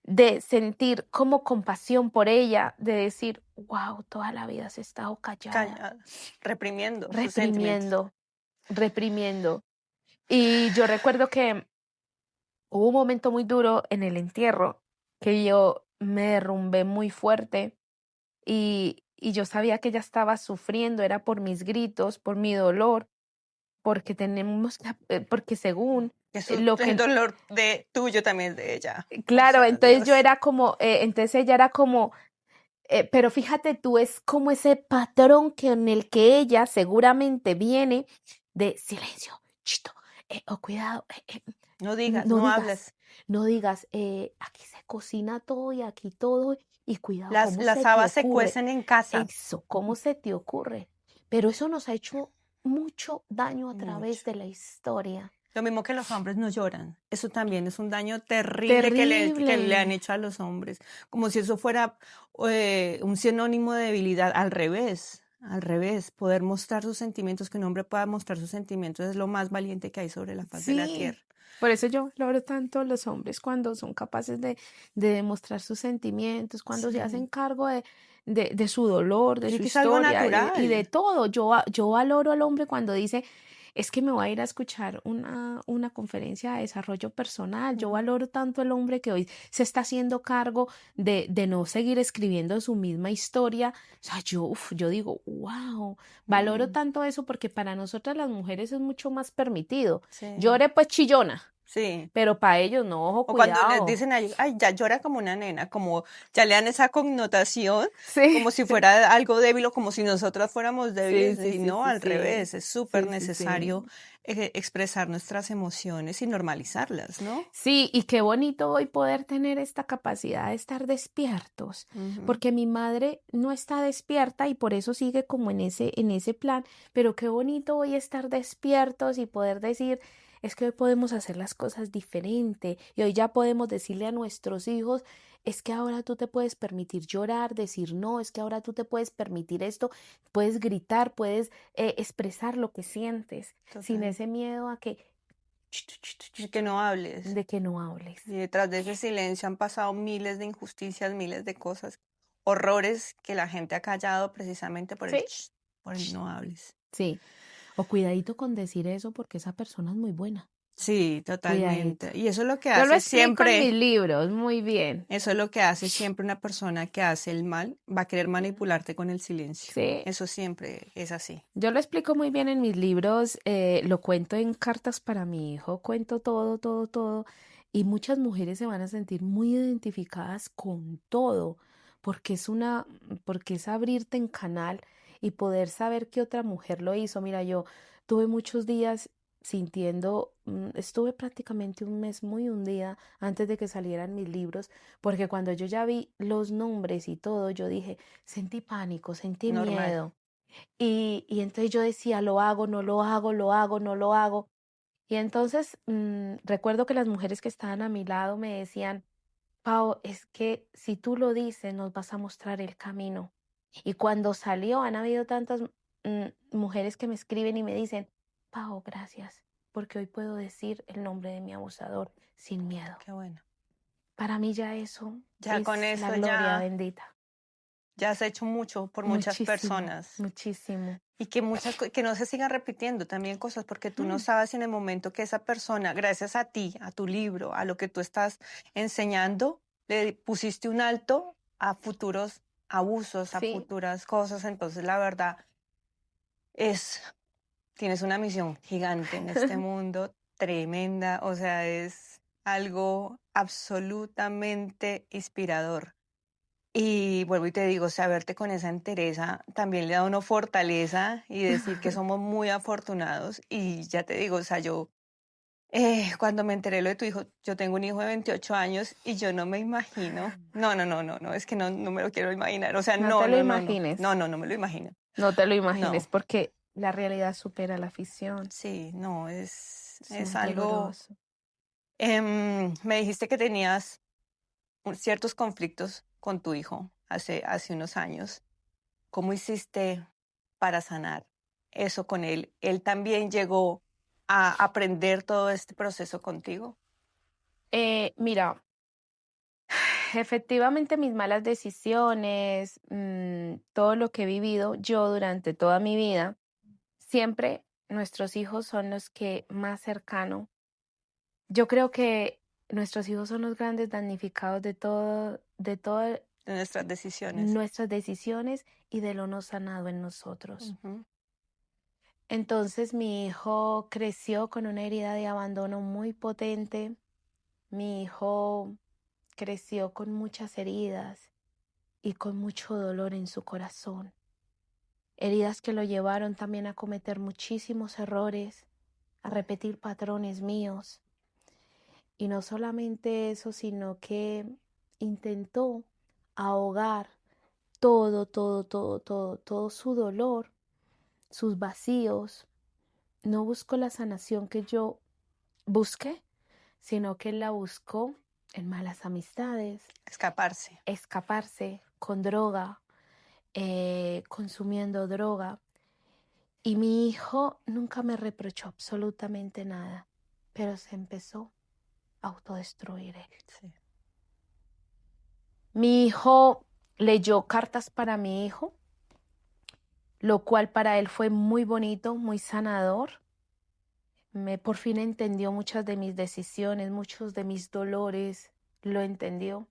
de sentir como compasión por ella, de decir, wow, toda la vida se ha estado callada, Calla, reprimiendo sus sentimientos. reprimiendo, reprimiendo. Y yo recuerdo que hubo un momento muy duro en el entierro que yo me derrumbé muy fuerte y yo sabía que ella estaba sufriendo, era por mis gritos, por mi dolor, porque porque según Eso, lo el que, dolor de tuyo también es de ella. O claro, sea, entonces yo Dios. era como, entonces ella era como, pero fíjate tú, es como ese patrón que en el que ella seguramente viene de silencio, chito, cuidado, No digas, no no digas, hables. no digas, aquí se cocina todo y aquí todo, y cuidado, Las, ¿cómo las se te habas se ocurre? cuecen en casa. Eso, ¿cómo se te ocurre? Pero eso nos ha hecho mucho daño a Mucho. través de la historia. Lo mismo que los hombres no lloran. Eso también es un daño terrible que le han Terrible. hecho a los hombres. Como si eso fuera un sinónimo de debilidad. Al revés. Al revés. Poder mostrar sus sentimientos, que un hombre pueda mostrar sus sentimientos es lo más valiente que hay sobre la faz de la Sí, tierra. por eso yo valoro tanto a los hombres cuando son capaces de demostrar sus sentimientos, cuando se hacen Sí. cargo de su dolor, de Y su que es algo historia y de natural. todo. Yo valoro al hombre cuando dice, es que me voy a ir a escuchar una conferencia de desarrollo personal. Yo Ujú. valoro tanto al hombre que hoy se está haciendo cargo de no seguir escribiendo su misma historia. O sea, yo digo, wow, valoro Mm, tanto eso porque para nosotras las mujeres es mucho más permitido. sí. Llore pues chillona, Sí. pero para ellos no, ojo, O cuando les cuidado. dicen, ay, ya llora como una nena, como ya le dan esa connotación, Sí, como si fuera algo débil o como si nosotras fuéramos sí, débiles, sí, y sí, no, sí, al sí, revés, es súper sí, sí, necesario sí. expresar nuestras emociones y normalizarlas, ¿no? Sí, y qué bonito hoy poder tener esta capacidad de estar despiertos, Ujú. porque mi madre no está despierta y por eso sigue como en ese plan, pero qué bonito hoy estar despiertos y poder decir, es que hoy podemos hacer las cosas diferente y hoy ya podemos decirle a nuestros hijos, es que ahora tú te puedes permitir llorar, decir no, es que ahora tú te puedes permitir esto, puedes gritar, puedes expresar lo que sientes sin Total. ese miedo a que De que no hables. de que no hables. Y detrás de ese silencio han pasado miles de injusticias, miles de cosas, horrores que la gente ha callado precisamente por el Sí, por el no hables. sí. O cuidadito con decir eso porque esa persona es muy buena. Sí, Cuidadito. totalmente. Y eso es lo que Yo lo hace explico en mis siempre. libros muy bien. Eso es lo que hace siempre una persona que hace el mal, va a querer Mm. manipularte con el silencio. Sí, Eso siempre es así. yo lo explico muy bien en mis libros, lo cuento en cartas para mi hijo, cuento todo, todo, todo. Y muchas mujeres se van a sentir muy identificadas con todo, porque porque es abrirte en canal y poder saber que otra mujer lo hizo. Mira, yo tuve muchos días sintiendo, estuve prácticamente un mes muy hundida antes de que salieran mis libros, porque cuando yo ya vi los nombres y todo, yo dije, sentí pánico, sentí Normal. miedo. Y entonces yo decía, lo hago, no lo hago, lo hago, no lo hago. Y entonces recuerdo que las mujeres que estaban a mi lado me decían, Pau, es que si tú lo dices, nos vas a mostrar el camino. Y cuando salió, han habido tantas mujeres que me escriben y me dicen, Pau, gracias, porque hoy puedo decir el nombre de mi abusador sin miedo. Qué bueno. Para mí ya eso Ya con es la eso gloria ya, bendita. ya has hecho mucho por muchas Muchísimo, personas. muchísimo. Y que que no se sigan repitiendo también cosas, porque tú no Mm, sabes si en el momento que esa persona, gracias a ti, a tu libro, a lo que tú estás enseñando, le pusiste un alto a futuros abusos, a sí. futuras cosas. Entonces, la verdad es, tienes una misión gigante en este mundo, tremenda, o sea, es algo absolutamente inspirador. Y vuelvo y te digo, saberte con esa entereza también le da a uno fortaleza y decir que somos muy afortunados. Y ya te digo, o sea, yo Cuando me enteré lo de tu hijo, yo tengo un hijo de 28 años y yo no me imagino. No, no, no, no, no, es que no me lo quiero imaginar. O sea, No no, te lo no, no, no, no, imagines, no, no me lo imagino. no te lo No, imagines porque la realidad supera la ficción. sí, no, Es es muy algo. doloroso. Me dijiste que tenías ciertos conflictos con tu hijo hace unos años. ¿Cómo hiciste para sanar eso con él? ¿Él también llegó a aprender todo este proceso contigo? Mira, efectivamente mis malas decisiones, todo lo que he vivido yo durante toda mi vida, siempre nuestros hijos son los que más cercano. Yo creo que nuestros hijos son los grandes damnificados de todas De nuestras decisiones. nuestras decisiones y de lo no sanado en nosotros. Ujú. Entonces mi hijo creció con una herida de abandono muy potente. Mi hijo creció con muchas heridas y con mucho dolor en su corazón. Heridas que lo llevaron también a cometer muchísimos errores, a repetir patrones míos. Y no solamente eso, sino que intentó ahogar todo su dolor, sus vacíos. No buscó la sanación que yo busqué, sino que él la buscó en malas amistades, Escaparse. escaparse con droga, consumiendo droga. Y mi hijo nunca me reprochó absolutamente nada, pero se empezó a autodestruir él. Sí. Mi hijo leyó cartas para mi hijo, lo cual para él fue muy bonito, muy sanador. Por fin entendió muchas de mis decisiones, muchos de mis dolores, lo entendió.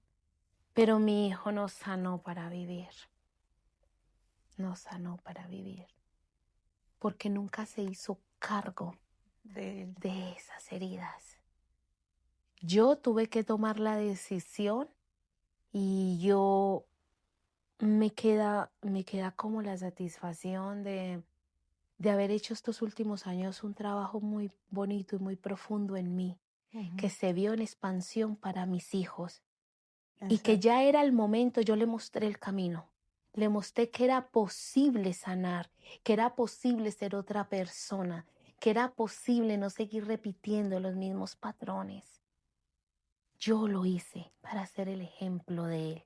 Pero mi hijo no sanó para vivir, no sanó para vivir, porque nunca se hizo cargo De, de esas heridas. Yo tuve que tomar la decisión y me queda como la satisfacción de haber hecho estos últimos años un trabajo muy bonito y muy profundo en mí, que Ujú. se vio en expansión para mis hijos y que Exacto. ya era el momento. Yo le mostré el camino, le mostré que era posible sanar, que era posible ser otra persona, que era posible no seguir repitiendo los mismos patrones. Yo lo hice para ser el ejemplo de él,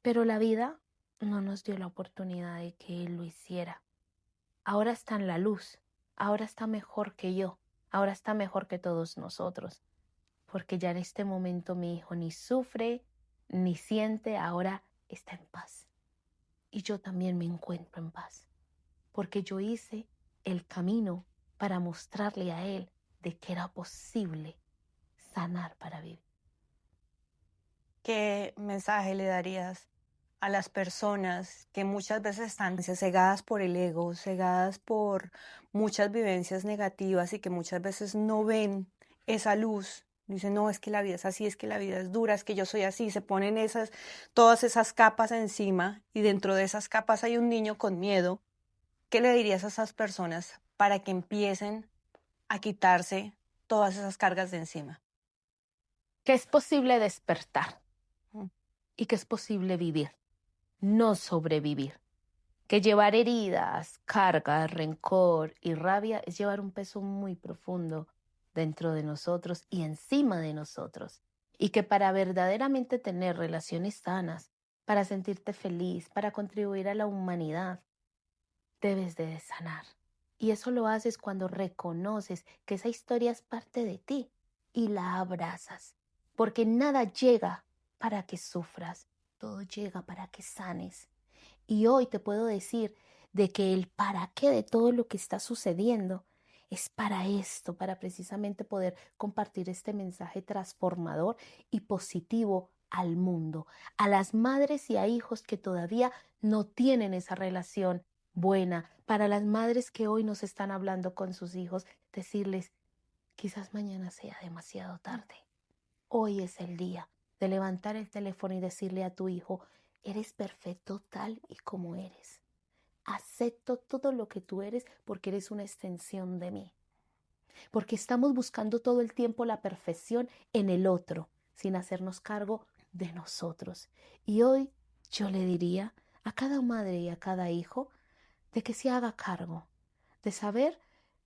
pero la vida no nos dio la oportunidad de que él lo hiciera. Ahora está en la luz, ahora está mejor que yo, ahora está mejor que todos nosotros, porque ya en este momento mi hijo ni sufre ni siente, ahora está en paz. Y yo también me encuentro en paz, porque yo hice el camino para mostrarle a él de que era posible sanar para vivir. ¿Qué mensaje le darías a las personas que muchas veces están cegadas por el ego, cegadas por muchas vivencias negativas y que muchas veces no ven esa luz? Dicen, no, es que la vida es así, es que la vida es dura, es que yo soy así. Se ponen todas esas capas encima y dentro de esas capas hay un niño con miedo. ¿Qué le dirías a esas personas para que empiecen a quitarse todas esas cargas de encima? Que es posible despertar Mm. y que es posible vivir, no sobrevivir. Que llevar heridas, cargas, rencor y rabia es llevar un peso muy profundo dentro de nosotros y encima de nosotros. Y que para verdaderamente tener relaciones sanas, para sentirte feliz, para contribuir a la humanidad, debes de sanar. Y eso lo haces cuando reconoces que esa historia es parte de ti y la abrazas. Porque nada llega para que sufras, todo llega para que sanes. Y hoy te puedo decir de que el para qué de todo lo que está sucediendo es para esto, para precisamente poder compartir este mensaje transformador y positivo al mundo, a las madres y a hijos que todavía no tienen esa relación buena, para las madres que hoy nos están hablando con sus hijos, decirles, quizás mañana sea demasiado tarde. Hoy es el día de levantar el teléfono y decirle a tu hijo, eres perfecto tal y como eres. Acepto todo lo que tú eres porque eres una extensión de mí. porque estamos buscando todo el tiempo la perfección en el otro, sin hacernos cargo de nosotros. Y hoy yo le diría a cada madre y a cada hijo de que se haga cargo, de saber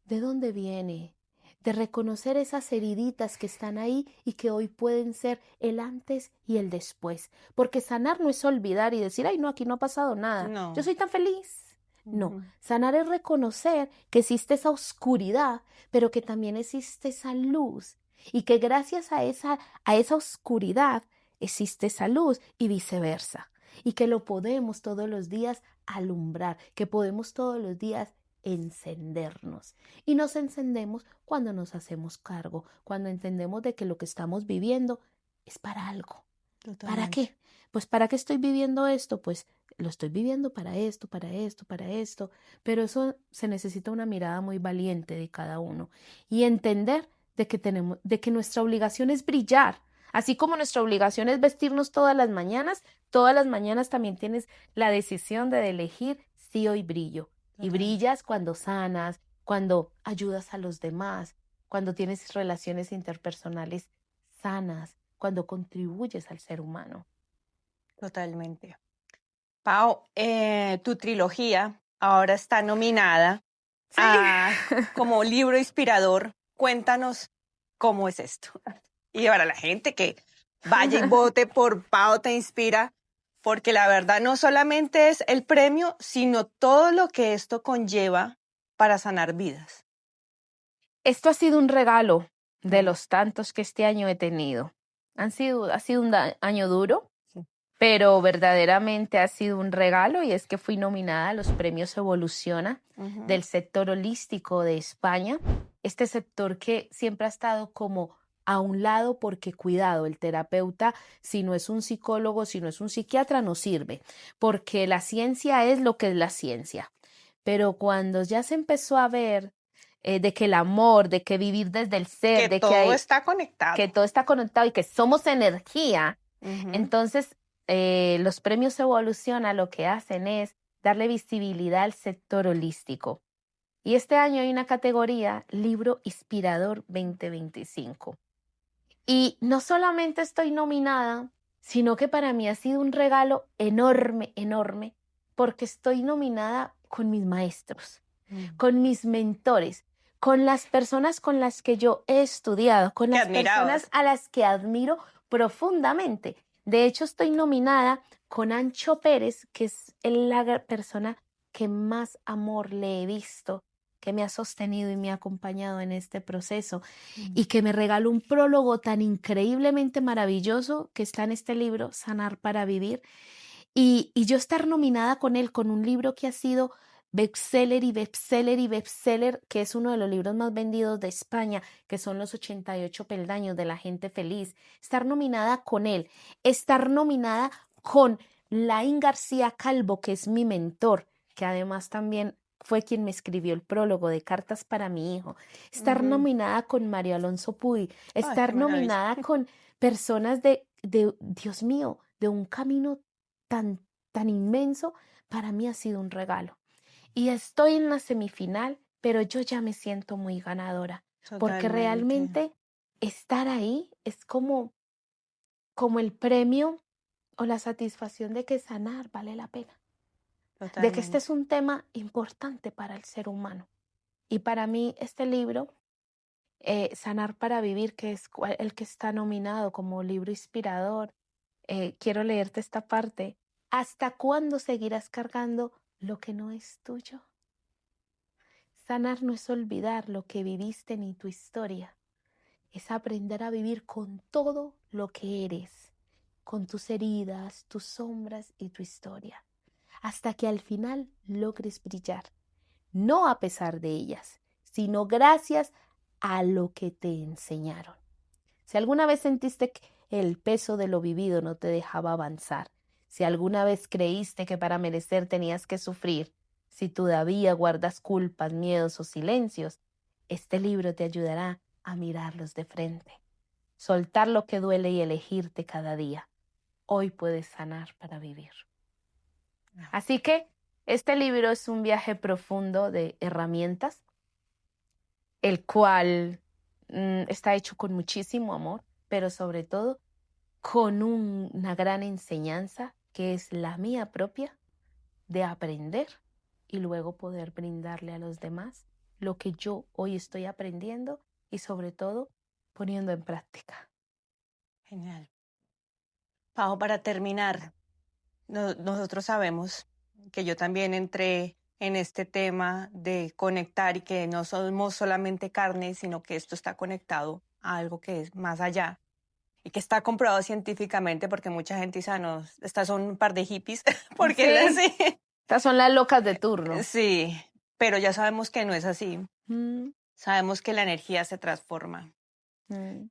de dónde viene, de reconocer esas heriditas que están ahí y que hoy pueden ser el antes y el después. Porque sanar no es olvidar y decir, ay, no, aquí no ha pasado nada, yo No. soy tan feliz. No, Ujú. sanar es reconocer que existe esa oscuridad, pero que también existe esa luz y que gracias a esa oscuridad existe esa luz y viceversa. Y que lo podemos todos los días alumbrar, que podemos todos los días encendernos. Y nos encendemos cuando nos hacemos cargo, cuando entendemos de que lo que estamos viviendo es para algo. ¿Para Totalmente. qué? Pues ¿para qué estoy viviendo esto? Pues lo estoy viviendo para esto, para esto, para esto. Pero eso se necesita una mirada muy valiente de cada uno y entender de que nuestra obligación es brillar. Así como nuestra obligación es vestirnos todas las mañanas también tienes la decisión de elegir si hoy brillo. Y Total. brillas cuando sanas, cuando ayudas a los demás, cuando tienes relaciones interpersonales sanas, cuando contribuyes al ser humano. Totalmente. Pau, tu trilogía ahora está nominada Sí. como libro inspirador. Cuéntanos cómo es esto. Y para la gente que vaya y vote por Pau Te Inspira, porque la verdad no solamente es el premio, sino todo lo que esto conlleva para sanar vidas. Esto ha sido un regalo de Mm, los tantos que este año he tenido. Ha sido un año duro, sí. pero verdaderamente ha sido un regalo y es que fui nominada a los premios Evoluciona Ujú. del sector holístico de España. Este sector que siempre ha estado como a un lado porque cuidado, el terapeuta, si no es un psicólogo, si no es un psiquiatra, no sirve, porque la ciencia es lo que es la ciencia. Pero cuando ya se empezó a ver de que el amor, de que vivir desde el ser, Que de que todo está conectado. que todo está conectado y que somos energía, Ujú. entonces los premios Evoluciona lo que hacen es darle visibilidad al sector holístico. Y este año hay una categoría Libro Inspirador 2025. Y no solamente estoy nominada, sino que para mí ha sido un regalo enorme, enorme, porque estoy nominada con mis maestros, Mm. con mis mentores, con las personas con las que yo he estudiado, con Que las personas admirabas. a las que admiro profundamente. De hecho, estoy nominada con Ancho Pérez, que es la persona que más amor le he visto, que me ha sostenido y me ha acompañado en este proceso Mm. y que me regaló un prólogo tan increíblemente maravilloso que está en este libro, Sanar para Vivir. Y yo estar nominada con él, con un libro que ha sido bestseller y bestseller y bestseller, que es uno de los libros más vendidos de España, que son los 88 peldaños de la gente feliz. Estar nominada con él, estar nominada con Laín García Calvo, que es mi mentor, que además también fue quien me escribió el prólogo de Cartas para mi hijo. Estar Ujú. nominada con Mario Alonso Puy, Ay, qué estar maravilla. nominada con personas Dios mío, de un camino tan, tan inmenso, para mí ha sido un regalo. Y estoy en la semifinal, pero yo ya me siento muy ganadora, porque Totalmente. realmente estar ahí es como el premio o la satisfacción de que sanar vale la pena, de que este Totalmente. es un tema importante para el ser humano. Y para mí este libro, Sanar para Vivir, que es el que está nominado como libro inspirador, quiero leerte esta parte. ¿Hasta cuándo seguirás cargando lo que no es tuyo? Sanar no es olvidar lo que viviste ni tu historia, es aprender a vivir con todo lo que eres, con tus heridas, tus sombras y tu historia, hasta que al final logres brillar, no a pesar de ellas, sino gracias a lo que te enseñaron. Si alguna vez sentiste que el peso de lo vivido no te dejaba avanzar, si alguna vez creíste que para merecer tenías que sufrir, si todavía guardas culpas, miedos o silencios, este libro te ayudará a mirarlos de frente, soltar lo que duele y elegirte cada día. Hoy puedes sanar para vivir. Así que este libro es un viaje profundo de herramientas, el cual está hecho con muchísimo amor, pero sobre todo con una gran enseñanza que es la mía propia de aprender y luego poder brindarle a los demás lo que yo hoy estoy aprendiendo y sobre todo poniendo en práctica. Genial. Pau, para terminar, nosotros sabemos que yo también entré en este tema de conectar y que no somos solamente carne, sino que esto está conectado a algo que es más allá y que está comprobado científicamente porque mucha gente dice, "Ah, no, estas son un par de hippies", porque es Sí, así. estas son las locas de turno. Sí, pero ya sabemos que no es así. Mm, Sabemos que la energía se transforma. mm.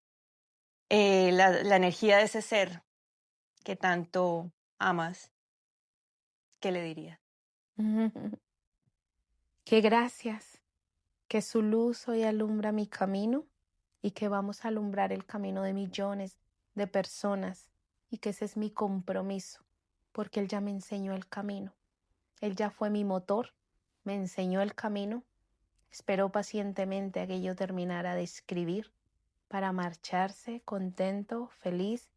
La energía de ese ser que tanto amas, ¿qué le dirías? Que gracias, que su luz hoy alumbra mi camino y que vamos a alumbrar el camino de millones de personas y que ese es mi compromiso, porque Él ya me enseñó el camino. Él ya fue mi motor, me enseñó el camino, esperó pacientemente a que yo terminara de escribir para marcharse contento, feliz,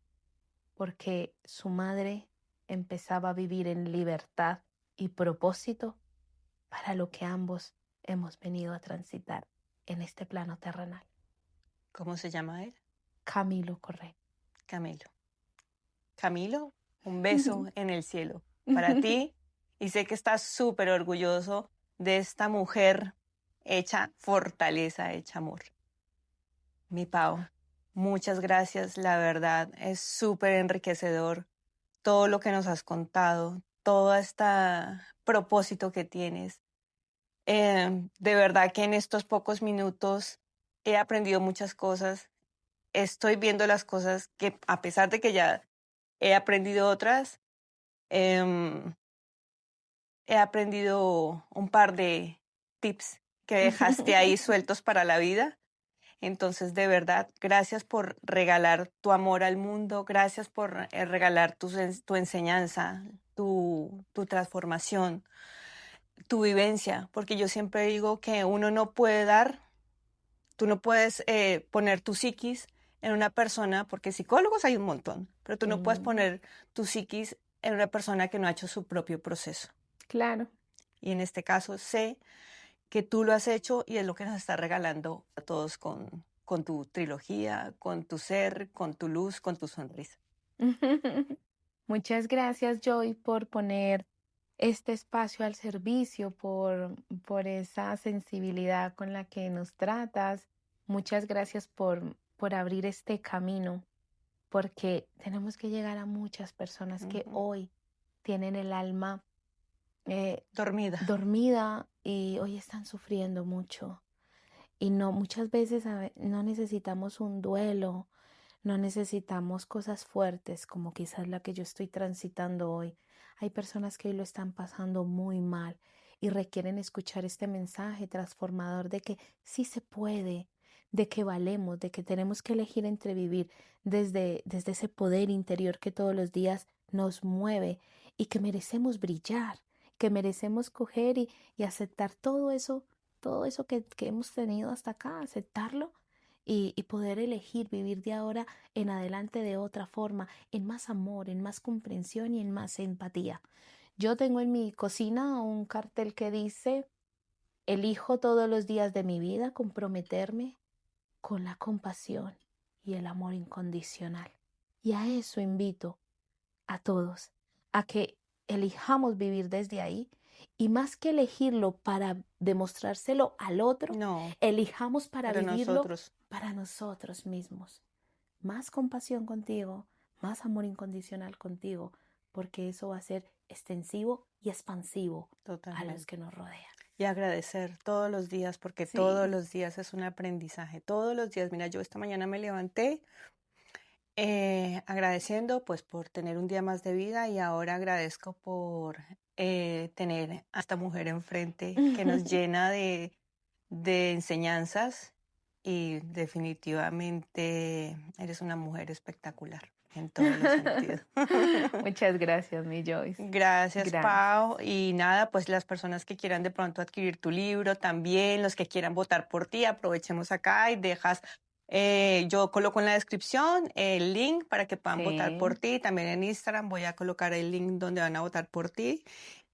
porque su madre empezaba a vivir en libertad y propósito para lo que ambos hemos venido a transitar en este plano terrenal. ¿Cómo se llama él? Camilo Correa. Camilo. Camilo, un beso en el cielo para ti y sé que estás súper orgulloso de esta mujer hecha fortaleza, hecha amor. Mi Pau, muchas gracias, la verdad es súper enriquecedor todo lo que nos has contado, todo este propósito que tienes. De verdad que en estos pocos minutos he aprendido muchas cosas. Estoy viendo las cosas que, a pesar de que ya he aprendido otras, em, he aprendido un par de tips que dejaste ahí sueltos para la vida. Entonces, de verdad, gracias por regalar tu amor al mundo, gracias por regalar tu enseñanza, tu transformación, tu vivencia, porque yo siempre digo que uno no puede dar, tú no puedes poner tu psiquis en una persona, porque psicólogos hay un montón, pero tú no puedes Mm, poner tu psiquis en una persona que no ha hecho su propio proceso. claro. Y en este caso sé que tú lo has hecho y es lo que nos está regalando a todos con tu trilogía, con tu ser, con tu luz, con tu sonrisa. Muchas gracias, Joy, por poner este espacio al servicio, por esa sensibilidad con la que nos tratas. Muchas gracias por abrir este camino, porque tenemos que llegar a muchas personas que Ujú. hoy tienen el alma Dormida. dormida y hoy están sufriendo mucho. Y no, muchas veces no necesitamos un duelo, no necesitamos cosas fuertes como quizás la que yo estoy transitando hoy. Hay personas que hoy lo están pasando muy mal y requieren escuchar este mensaje transformador de que sí se puede, de que valemos, de que tenemos que elegir entre vivir desde ese poder interior que todos los días nos mueve y que merecemos brillar, que merecemos coger y aceptar todo eso que hemos tenido hasta acá, aceptarlo y poder elegir vivir de ahora en adelante de otra forma, en más amor, en más comprensión y en más empatía. Yo tengo en mi cocina un cartel que dice, elijo todos los días de mi vida comprometerme con la compasión y el amor incondicional. Y a eso invito a todos, a que elijamos vivir desde ahí y más que elegirlo para demostrárselo al otro, No, elijamos para pero vivirlo nosotros, para nosotros mismos. Más compasión contigo, más amor incondicional contigo, porque eso va a ser extensivo y expansivo a los totalmente. que nos rodean. Y agradecer todos los días, porque todos Sí. los días es un aprendizaje. Todos los días, mira, yo esta mañana me levanté agradeciendo pues por tener un día más de vida y ahora agradezco por tener a esta mujer enfrente que nos llena de enseñanzas y definitivamente eres una mujer espectacular. en todos los sentidos. Muchas gracias, mi Joyce. Gracias, Gracias. Pau. Y nada, pues las personas que quieran de pronto adquirir tu libro también, los que quieran votar por ti, aprovechemos acá y dejas, yo coloco en la descripción el link para que puedan votar por Sí, ti. También en Instagram voy a colocar el link donde van a votar por ti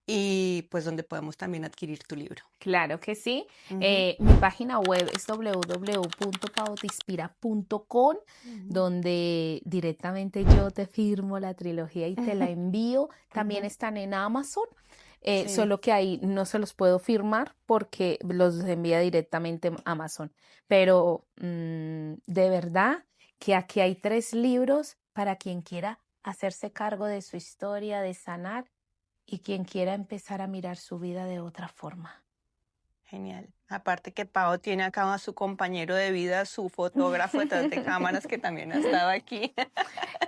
y pues donde podemos también adquirir tu libro. claro que sí. Ujú, Mi página web es www.paudispira.com, ujú, donde directamente yo te firmo la trilogía y te la envío. También ujú. están en Amazon, Sí, solo que ahí no se los puedo firmar porque los envía directamente Amazon. Pero de verdad que aquí hay 3 libros para quien quiera hacerse cargo de su historia, de sanar y quien quiera empezar a mirar su vida de otra forma. genial. Aparte que Pau tiene acá a su compañero de vida, su fotógrafo detrás de cámaras que también ha estado aquí.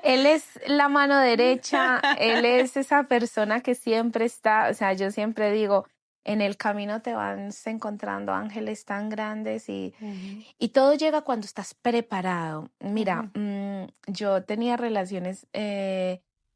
Él es la mano derecha, él es esa persona que siempre está, o sea, yo siempre digo, en el camino te vas encontrando ángeles tan grandes Ujú, y todo llega cuando estás preparado. Mira, ujú. yo tenía relaciones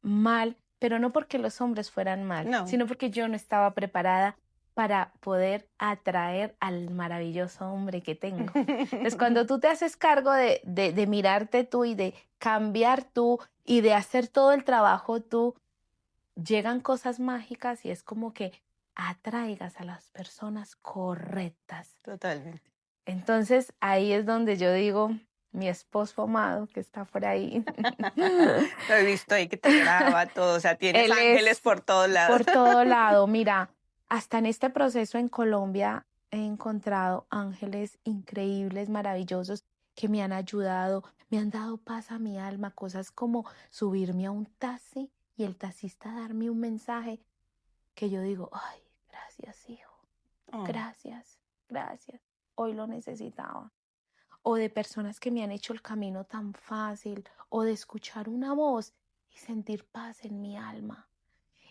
mal, pero no porque los hombres fueran mal, No. sino porque yo no estaba preparada para poder atraer al maravilloso hombre que tengo. Entonces, cuando tú te haces cargo de mirarte tú y de cambiar tú y de hacer todo el trabajo tú, llegan cosas mágicas y es como que atraigas a las personas correctas. Totalmente. Entonces, ahí es donde yo digo, mi esposo amado que está por ahí, Lo he visto ahí que te graba todo, o sea, tienes él ángeles es por todos lados. por todo lado. Mira, hasta en este proceso en Colombia he encontrado ángeles increíbles, maravillosos, que me han ayudado, me han dado paz a mi alma, cosas como subirme a un taxi y el taxista darme un mensaje que yo digo, ay, gracias, hijo, Oh, gracias, gracias, hoy lo necesitaba. O de personas que me han hecho el camino tan fácil, o de escuchar una voz y sentir paz en mi alma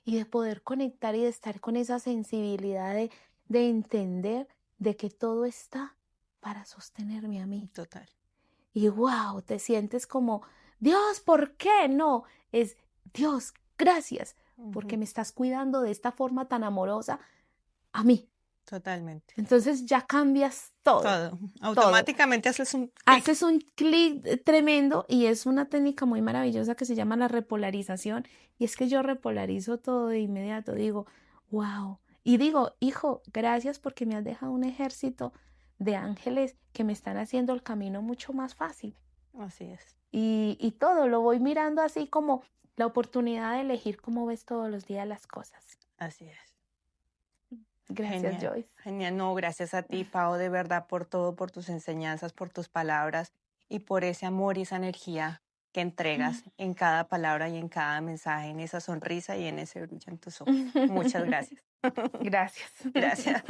y de poder conectar y de estar con esa sensibilidad de entender de que todo está para sostenerme a mí. total. Y wow, te sientes como, Dios, ¿por qué no? Es Dios, gracias, porque Ujú, me estás cuidando de esta forma tan amorosa a mí. totalmente. Entonces ya cambias todo, Todo. todo. Automáticamente haces un clic. Haces un clic tremendo y es una técnica muy maravillosa que se llama la repolarización. Y es que yo repolarizo todo de inmediato, digo, wow. Y digo, hijo, gracias porque me has dejado un ejército de ángeles que me están haciendo el camino mucho más fácil. Así es. Y todo lo voy mirando así como la oportunidad de elegir cómo ves todos los días las cosas. Así es. Gracias, Genial. Joyce. Genial. No, gracias a ti, Pau, de verdad, por todo, por tus enseñanzas, por tus palabras y por ese amor y esa energía que entregas en cada palabra y en cada mensaje, en esa sonrisa y en ese brillo en tus ojos. Muchas gracias. Gracias. Gracias.